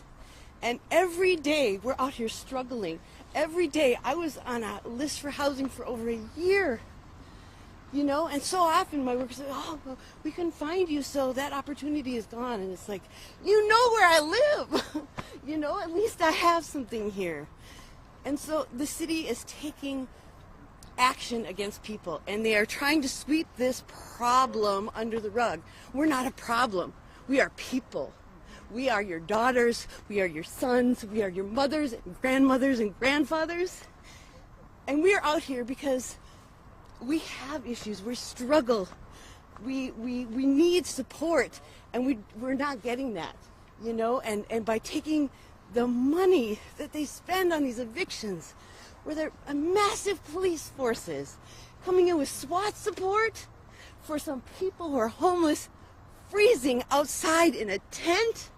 And every day we're out here struggling. Every day I was on a list for housing for over a year. You know, and so often my workers say, oh, well, we couldn't find you, so that opportunity is gone. And it's like, you know where I live. You know, at least I have something here. And so the city is taking action against people, and they are trying to sweep this problem under the rug. We're not a problem. We are people. We are your daughters. We are your sons. We are your mothers and grandmothers and grandfathers. And we are out here because we have issues. We struggle. We need support, and we're not getting that, you know. And by taking the money that they spend on these evictions, where there are massive police forces coming in with SWAT support for some people who are homeless, freezing outside in a tent.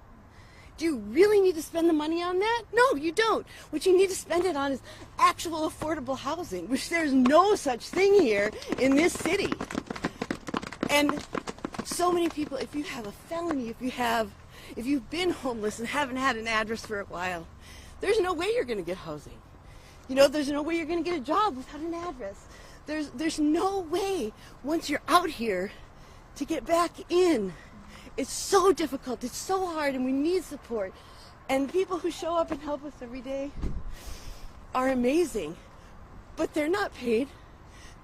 Do you really need to spend the money on that? No, you don't. What you need to spend it on is actual affordable housing, which there's no such thing here in this city. And so many people, if you have a felony, if you've been homeless and haven't had an address for a while, there's no way you're going to get housing. You know, there's no way you're going to get a job without an address. There's no way once you're out here to get back in. It's so difficult. It's so hard, and we need support. And people who show up and help us every day are amazing, but they're not paid.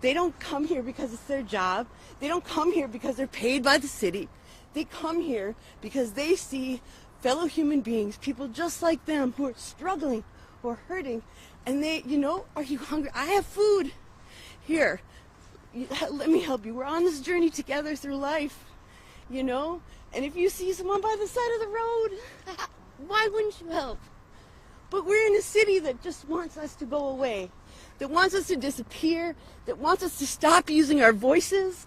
They don't come here because it's their job. They don't come here because they're paid by the city. They come here because they see fellow human beings, people just like them, who are struggling, who are hurting, and they, you know, are you hungry? I have food. Here, let me help you. We're on this journey together through life, you know? And if you see someone by the side of the road, why wouldn't you help? But we're in a city that just wants us to go away, that wants us to disappear, that wants us to stop using our voices,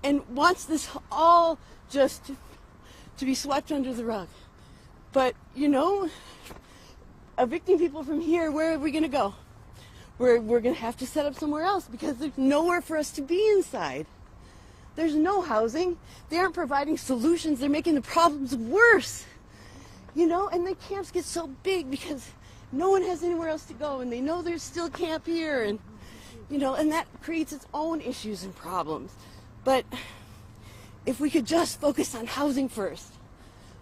and wants this all just to be swept under the rug. But, you know, evicting people from here, where are we going to go? We're going to have to set up somewhere else because there's nowhere for us to be inside. There's no housing. They aren't providing solutions. They're making the problems worse. You know, and the camps get so big because no one has anywhere else to go, and they know there's still camp here, and, you know, and that creates its own issues and problems. But if we could just focus on housing first,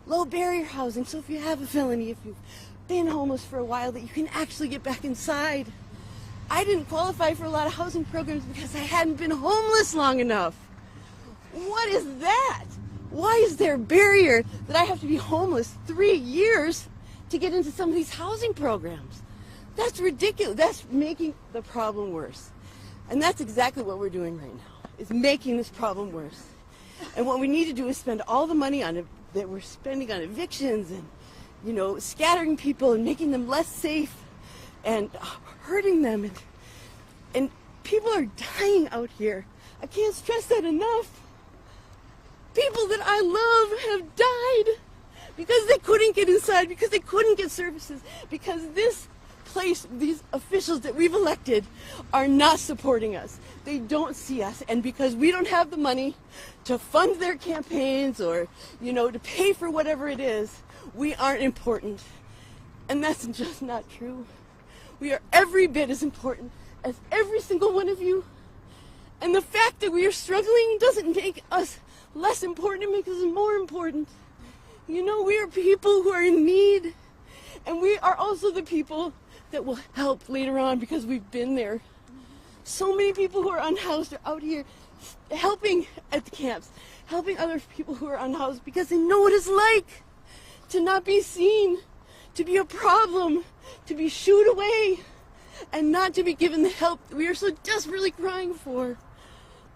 low barrier housing, so if you have a felony, if you've been homeless for a while, that you can actually get back inside. I didn't qualify for a lot of housing programs because I hadn't been homeless long enough. What is that? Why is there a barrier that I have to be homeless 3 years to get into some of these housing programs? That's ridiculous. That's making the problem worse. And that's exactly what we're doing right now, is making this problem worse. And what we need to do is spend all the money on it that we're spending on evictions and, you know, scattering people and making them less safe and hurting them. And people are dying out here. I can't stress that enough. People that I love have died because they couldn't get inside, because they couldn't get services, because this place, these officials that we've elected are not supporting us. They don't see us, and because we don't have the money to fund their campaigns or, you know, to pay for whatever it is, we aren't important. And that's just not true. We are every bit as important as every single one of you. And the fact that we are struggling doesn't make us less important, it makes us more important. You know, we are people who are in need, and we are also the people that will help later on because we've been there. So many people who are unhoused are out here helping at the camps, helping other people who are unhoused because they know what it's like to not be seen, to be a problem, to be shooed away, and not to be given the help that we are so desperately crying for.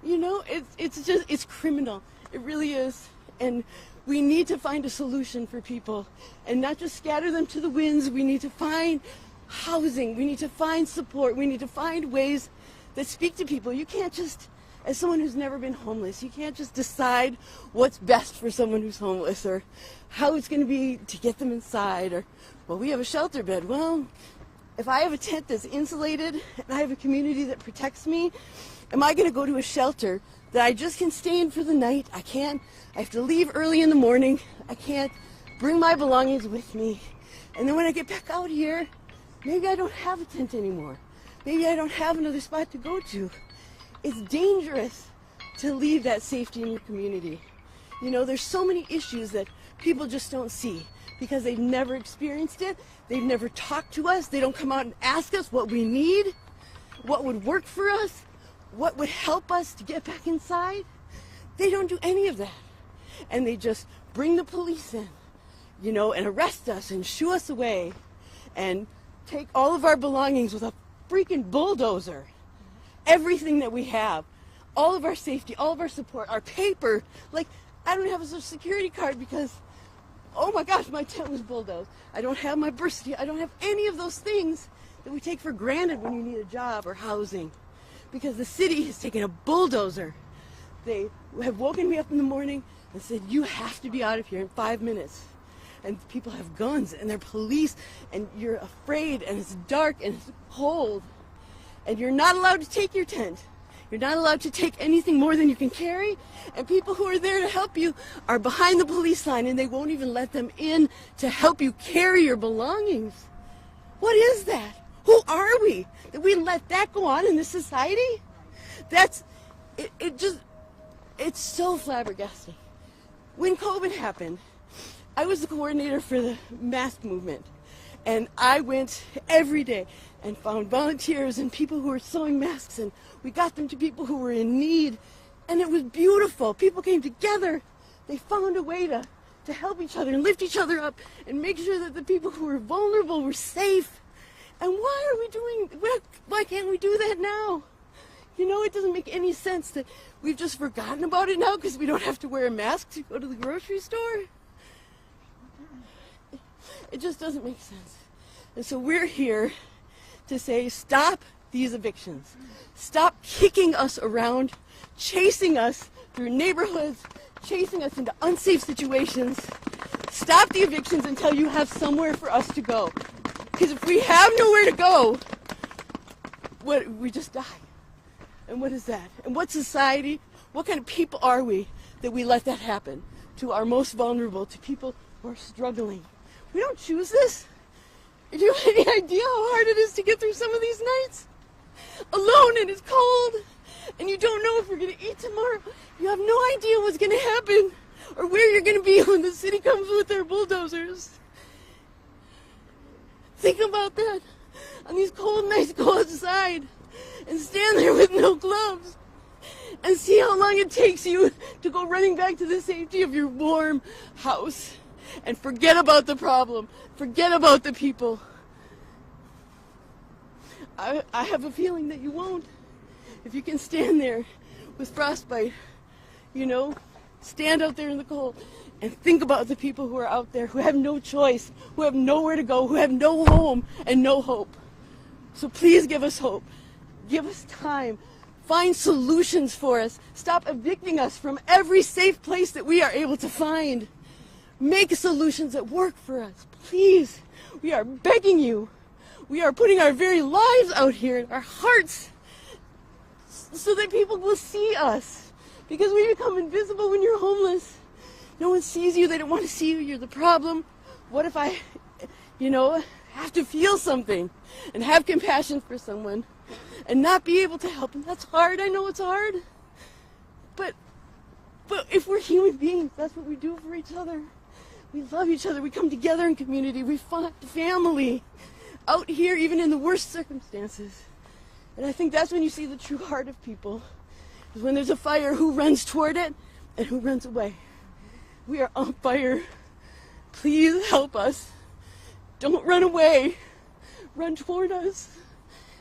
You know, it's criminal. It really is. And we need to find a solution for people and not just scatter them to the winds. We need to find housing. We need to find support. We need to find ways that speak to people. You can't just, as someone who's never been homeless, you can't just decide what's best for someone who's homeless or how it's going to be to get them inside or, well, we have a shelter bed. Well, if I have a tent that's insulated and I have a community that protects me, am I going to go to a shelter that I just can stay in for the night? I have to leave early in the morning. I can't bring my belongings with me. And then when I get back out here, maybe I don't have a tent anymore. Maybe I don't have another spot to go to. It's dangerous to leave that safety in your community. You know, there's so many issues that people just don't see because they've never experienced it. They've never talked to us. They don't come out and ask us what we need, what would work for us, what would help us to get back inside. They don't do any of that. And they just bring the police in, you know, and arrest us and shoo us away and take all of our belongings with a freaking bulldozer. Everything that we have, all of our safety, all of our support, our paper. Like, I don't have a social security card because, oh my gosh, my tent was bulldozed. I don't have my birth certificate. I don't have any of those things that we take for granted when you need a job or housing, because the city has taken a bulldozer. They have woken me up in the morning and said, you have to be out of here in 5 minutes. And people have guns and they're police and you're afraid and it's dark and it's cold and you're not allowed to take your tent. You're not allowed to take anything more than you can carry, and people who are there to help you are behind the police line and they won't even let them in to help you carry your belongings. What is that? Who are we that we let that go on in this society? It's so flabbergasting. When COVID happened, I was the coordinator for the mask movement, and I went every day and found volunteers and people who were sewing masks, and we got them to people who were in need, and it was beautiful. People came together. They found a way to help each other and lift each other up and make sure that the people who were vulnerable were safe. And why can't we do that now? You know, it doesn't make any sense that we've just forgotten about it now because we don't have to wear a mask to go to the grocery store. It just doesn't make sense. And so we're here to say, stop these evictions. Stop kicking us around, chasing us through neighborhoods, chasing us into unsafe situations. Stop the evictions until you have somewhere for us to go. Because if we have nowhere to go, we just die. And what is that? And what society, what kind of people are we that we let that happen to our most vulnerable, to people who are struggling? We don't choose this. Do you have any idea how hard it is to get through some of these nights? Alone and it's cold, and you don't know if we're going to eat tomorrow. You have no idea what's going to happen or where you're going to be when the city comes with their bulldozers. Think about that. On these cold nights, go outside and stand there with no gloves and see how long it takes you to go running back to the safety of your warm house and forget about the problem, forget about the people. I have a feeling that you won't. If you can stand there with frostbite, you know, stand out there in the cold and think about the people who are out there who have no choice, who have nowhere to go, who have no home and no hope. So please give us hope. Give us time. Find solutions for us. Stop evicting us from every safe place that we are able to find. Make solutions that work for us. Please, we are begging you. We are putting our very lives out here, our hearts, so that people will see us. Because we become invisible when you're homeless. No one sees you. They don't want to see you. You're the problem. What if I, have to feel something and have compassion for someone and not be able to help them? That's hard. I know it's hard. But if we're human beings, that's what we do for each other. We love each other. We come together in community. We find family out here, even in the worst circumstances. And I think that's when you see the true heart of people. Is when there's a fire, who runs toward it and who runs away. We are on fire. Please help us. Don't run away. Run toward us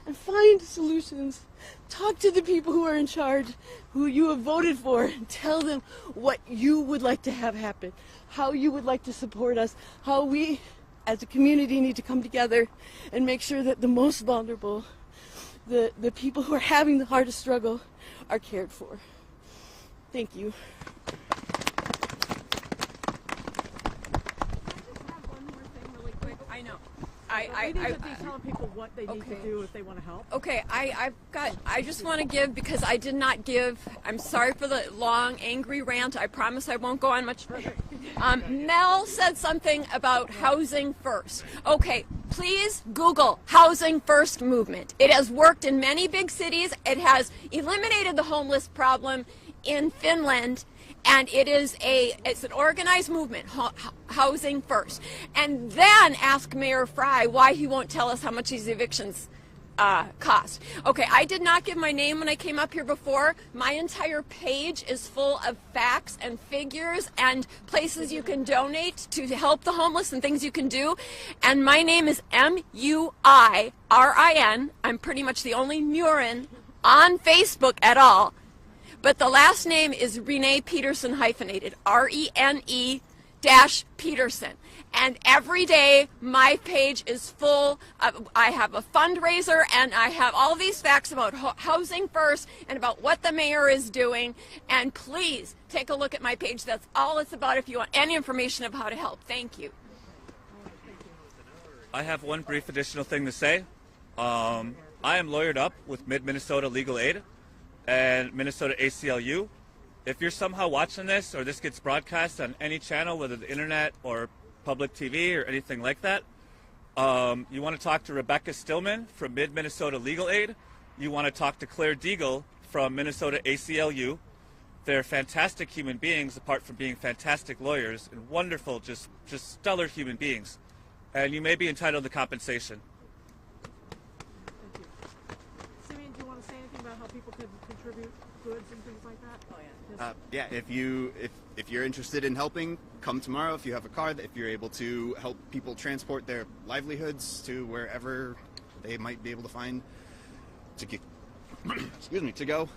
and find solutions. Talk to the people who are in charge, who you have voted for, and tell them what you would like to have happen, how you would like to support us, how we as a community need to come together and make sure that the most vulnerable, the people who are having the hardest struggle, are cared for. Thank you. We need to be telling people what they need to do if they want to help. Okay, I just want to give, because I did not give, I'm sorry for the long, angry rant. I promise I won't go on much further. Mel said something about housing first. Okay, please Google housing first movement. It has worked in many big cities. It has eliminated the homeless problem in Finland. And it's an organized movement, housing first. And then ask Mayor Fry why he won't tell us how much these evictions cost. Okay, I did not give my name when I came up here before. My entire page is full of facts and figures and places you can donate to help the homeless and things you can do. And my name is Muirin. I'm pretty much the only Murin on Facebook at all. But the last name is Renee Peterson hyphenated, RENE-Peterson. And every day my page is full of, I have a fundraiser and I have all these facts about housing first and about what the mayor is doing. And please take a look at my page. That's all it's about if you want any information of how to help. Thank you. I have one brief additional thing to say. I am lawyered up with Mid-Minnesota Legal Aid and Minnesota ACLU. If you're somehow watching this or this gets broadcast on any channel, whether the internet or public TV or anything like that, you want to talk to Rebecca Stillman from Mid-Minnesota Legal Aid. You want to talk to Claire Deagle from Minnesota ACLU. They're fantastic human beings, apart from being fantastic lawyers, and wonderful, just stellar human beings. And you may be entitled to compensation. Simeon, do you want to say anything about how people could contribute goods and things like that? Oh, Yeah, if you're interested in helping, come tomorrow. If you have a car, if you're able to help people transport their livelihoods to wherever they might be able to find to get, to go.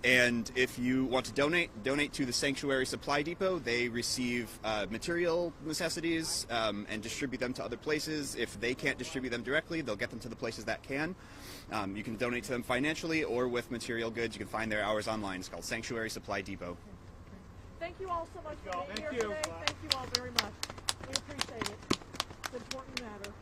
And if you want to donate to the Sanctuary Supply Depot. They receive material necessities and distribute them to other places. If they can't distribute them directly, they'll get them to the places that can. You can donate to them financially or with material goods. You can find their hours online. It's called Sanctuary Supply Depot. Thank you all so much for being here today. Thank you all very much. We appreciate it. It's an important matter.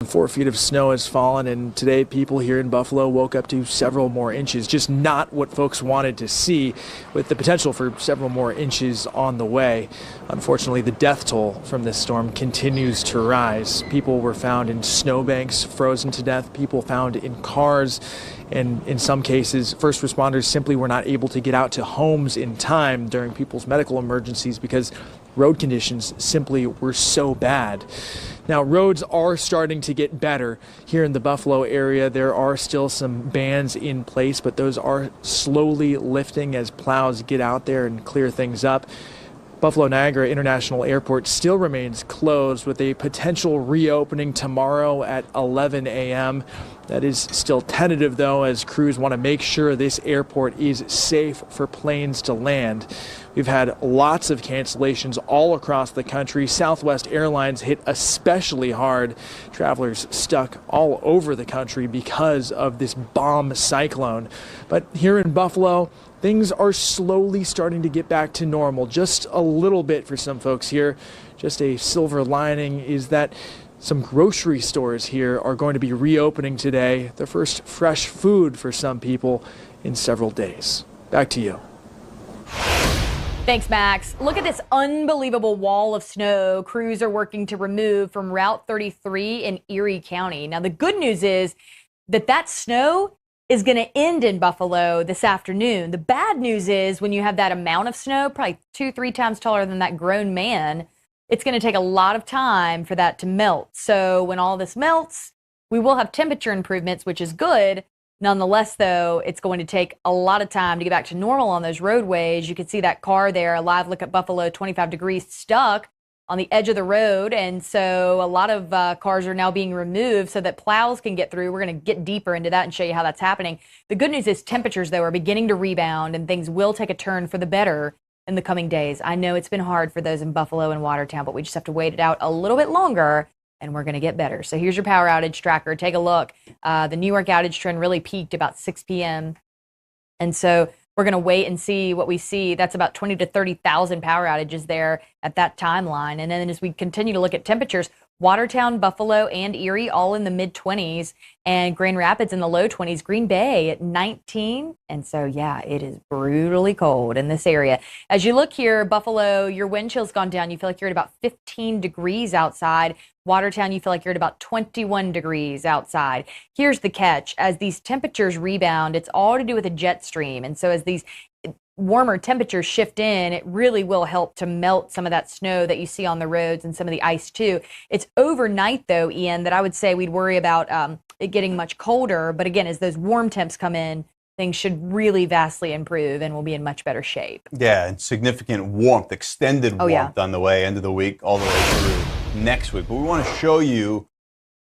4 feet of snow has fallen, and today people here in Buffalo woke up to several more inches. Just not what folks wanted to see, with the potential for several more inches on the way. Unfortunately, the death toll from this storm continues to rise. People were found in snowbanks, frozen to death, people found in cars, and in some cases, first responders simply were not able to get out to homes in time during people's medical emergencies because road conditions simply were so bad. Now, roads are starting to get better here in the Buffalo area. There are still some bans in place, but those are slowly lifting as plows get out there and clear things up. Buffalo Niagara International Airport still remains closed, with a potential reopening tomorrow at 11 a.m. That is still tentative, though, as crews want to make sure this airport is safe for planes to land. We've had lots of cancellations all across the country. Southwest Airlines hit especially hard. Travelers stuck all over the country because of this bomb cyclone. But here in Buffalo, things are slowly starting to get back to normal, just a little bit for some folks here. Just a silver lining is that some grocery stores here are going to be reopening today, the first fresh food for some people in several days. Back to you. Thanks, Max. Look at this unbelievable wall of snow crews are working to remove from Route 33 in Erie County. Now, the good news is that snow is going to end in Buffalo this afternoon. The bad news is when you have that amount of snow, probably 2-3 times taller than that grown man, it's going to take a lot of time for that to melt. So when all this melts, we will have temperature improvements, which is good. Nonetheless, though, it's going to take a lot of time to get back to normal on those roadways. You can see that car there, a live look at Buffalo, 25 degrees, stuck on the edge of the road. And so a lot of cars are now being removed so that plows can get through. We're going to get deeper into that and show you how that's happening. The good news is temperatures, though, are beginning to rebound, and things will take a turn for the better in the coming days. I know it's been hard for those in Buffalo and Watertown, but we just have to wait it out a little bit longer, and we're going to get better. So here's your power outage tracker. Take a look. The New York outage trend really peaked about 6 p.m. And so we're going to wait and see what we see. That's about 20 to 30,000 power outages there at that timeline. And then as we continue to look at temperatures, Watertown, Buffalo, and Erie all in the mid-20s, and Grand Rapids in the low 20s, Green Bay at 19. And so, yeah, it is brutally cold in this area. As you look here, Buffalo, your wind chill's gone down. You feel like you're at about 15 degrees outside. Watertown, you feel like you're at about 21 degrees outside. Here's the catch. As these temperatures rebound, it's all to do with a jet stream. And so as these warmer temperatures shift in, it really will help to melt some of that snow that you see on the roads and some of the ice too. It's overnight though, Ian, that I would say we'd worry about it getting much colder. But again, as those warm temps come in, things should really vastly improve and we'll be in much better shape. Yeah, and significant warmth, extended warmth on the way, end of the week, all the way through next week. But we want to show you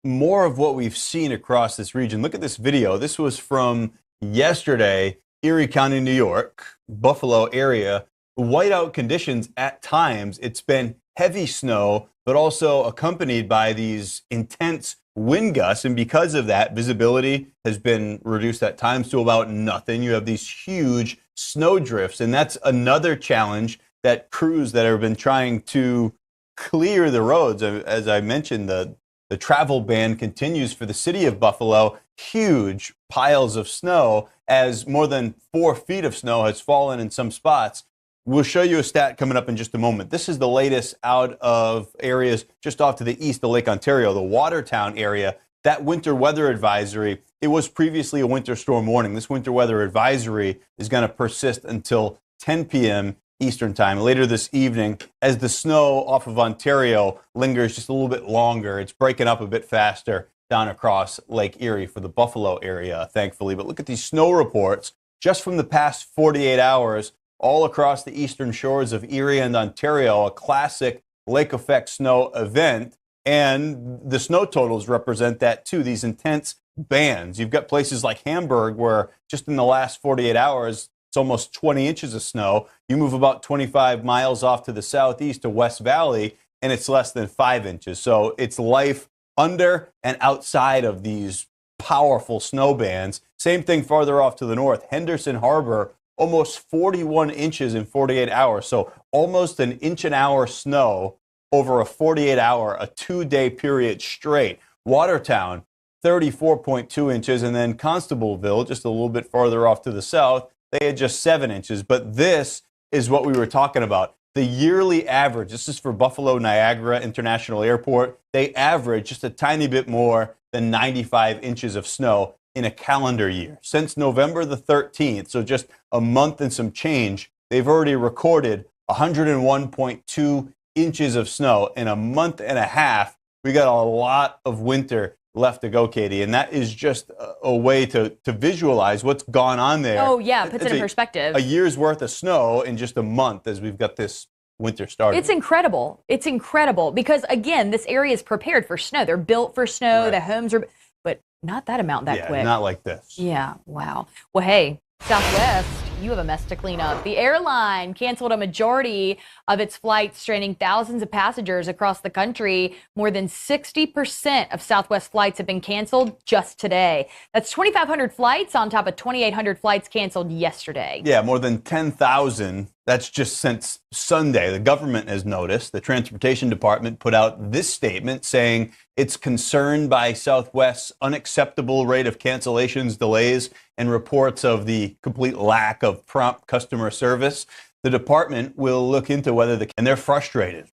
more of what we've seen across this region. Look at this video. This was from yesterday, Erie County, New York, Buffalo area. Whiteout conditions at times. It's been heavy snow, but also accompanied by these intense wind gusts. And because of that, visibility has been reduced at times to about nothing. You have these huge snow drifts. And that's another challenge that crews that have been trying to clear the roads. As I mentioned, the travel ban continues for the city of Buffalo. Huge piles of snow, as more than 4 feet of snow has fallen in some spots. We'll show you a stat coming up in just a moment. This is the latest out of areas just off to the east of Lake Ontario, the Watertown area. That winter weather advisory, it was previously a winter storm warning. This winter weather advisory is going to persist until 10 p.m. Eastern time later this evening, as the snow off of Ontario lingers just a little bit longer. It's breaking up a bit faster down across Lake Erie for the Buffalo area, thankfully. But look at these snow reports just from the past 48 hours all across the eastern shores of Erie and Ontario, a classic lake effect snow event. And the snow totals represent that too, these intense bands. You've got places like Hamburg where just in the last 48 hours, it's almost 20 inches of snow. You move about 25 miles off to the southeast to West Valley, and it's less than 5 inches. So it's life under and outside of these powerful snow bands. Same thing farther off to the north. Henderson Harbor, almost 41 inches in 48 hours. So almost an inch an hour snow over a 48-hour, a 2-day period straight. Watertown, 34.2 inches. And then Constableville, just a little bit farther off to the south, they had just 7 inches. But this is what we were talking about. The yearly average, this is for Buffalo Niagara International Airport, they average just a tiny bit more than 95 inches of snow in a calendar year. Since November the 13th, so just a month and some change, they've already recorded 101.2 inches of snow in a month and a half. We got a lot of winter left to go, Katie, and that is just a way to visualize what's gone on there. Oh, yeah, puts it in perspective. A year's worth of snow in just a month as we've got this winter started. It's incredible. It's incredible because, again, this area is prepared for snow. They're built for snow. Right. The homes are, but not that amount that quick. Not like this. Yeah, wow. Well, hey, Southwest, you have a mess to clean up. The airline canceled a majority of its flights, straining thousands of passengers across the country. More than 60% of Southwest flights have been canceled just today. That's 2,500 flights on top of 2,800 flights canceled yesterday. Yeah, more than 10,000. That's just since Sunday. The government has noticed. The Transportation Department put out this statement saying it's concerned by Southwest's unacceptable rate of cancellations, delays, and reports of the complete lack of prompt customer service. The department will look into whether and they're frustrated.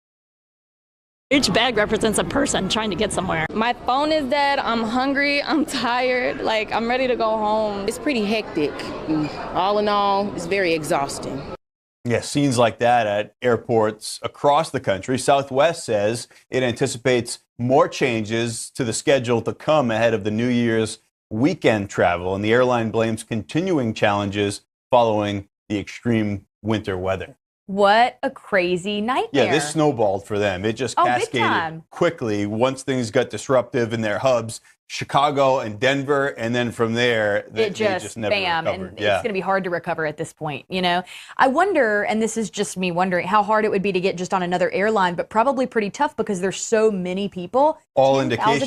Each bag represents a person trying to get somewhere. My phone is dead. I'm hungry. I'm tired. Like, I'm ready to go home. It's pretty hectic. All in all, it's very exhausting. Yeah, scenes like that at airports across the country. Southwest says it anticipates more changes to the schedule to come ahead of the New Year's weekend travel, and the airline blames continuing challenges following the extreme winter weather. What a crazy nightmare. Yeah, this snowballed for them. It just cascaded quickly once things got disruptive in their hubs, Chicago and Denver, and then from there, they just never bam, recovered. and it's going to be hard to recover at this point, you know? I wonder, and this is just me wondering, how hard it would be to get just on another airline, but probably pretty tough because there's so many people. All indications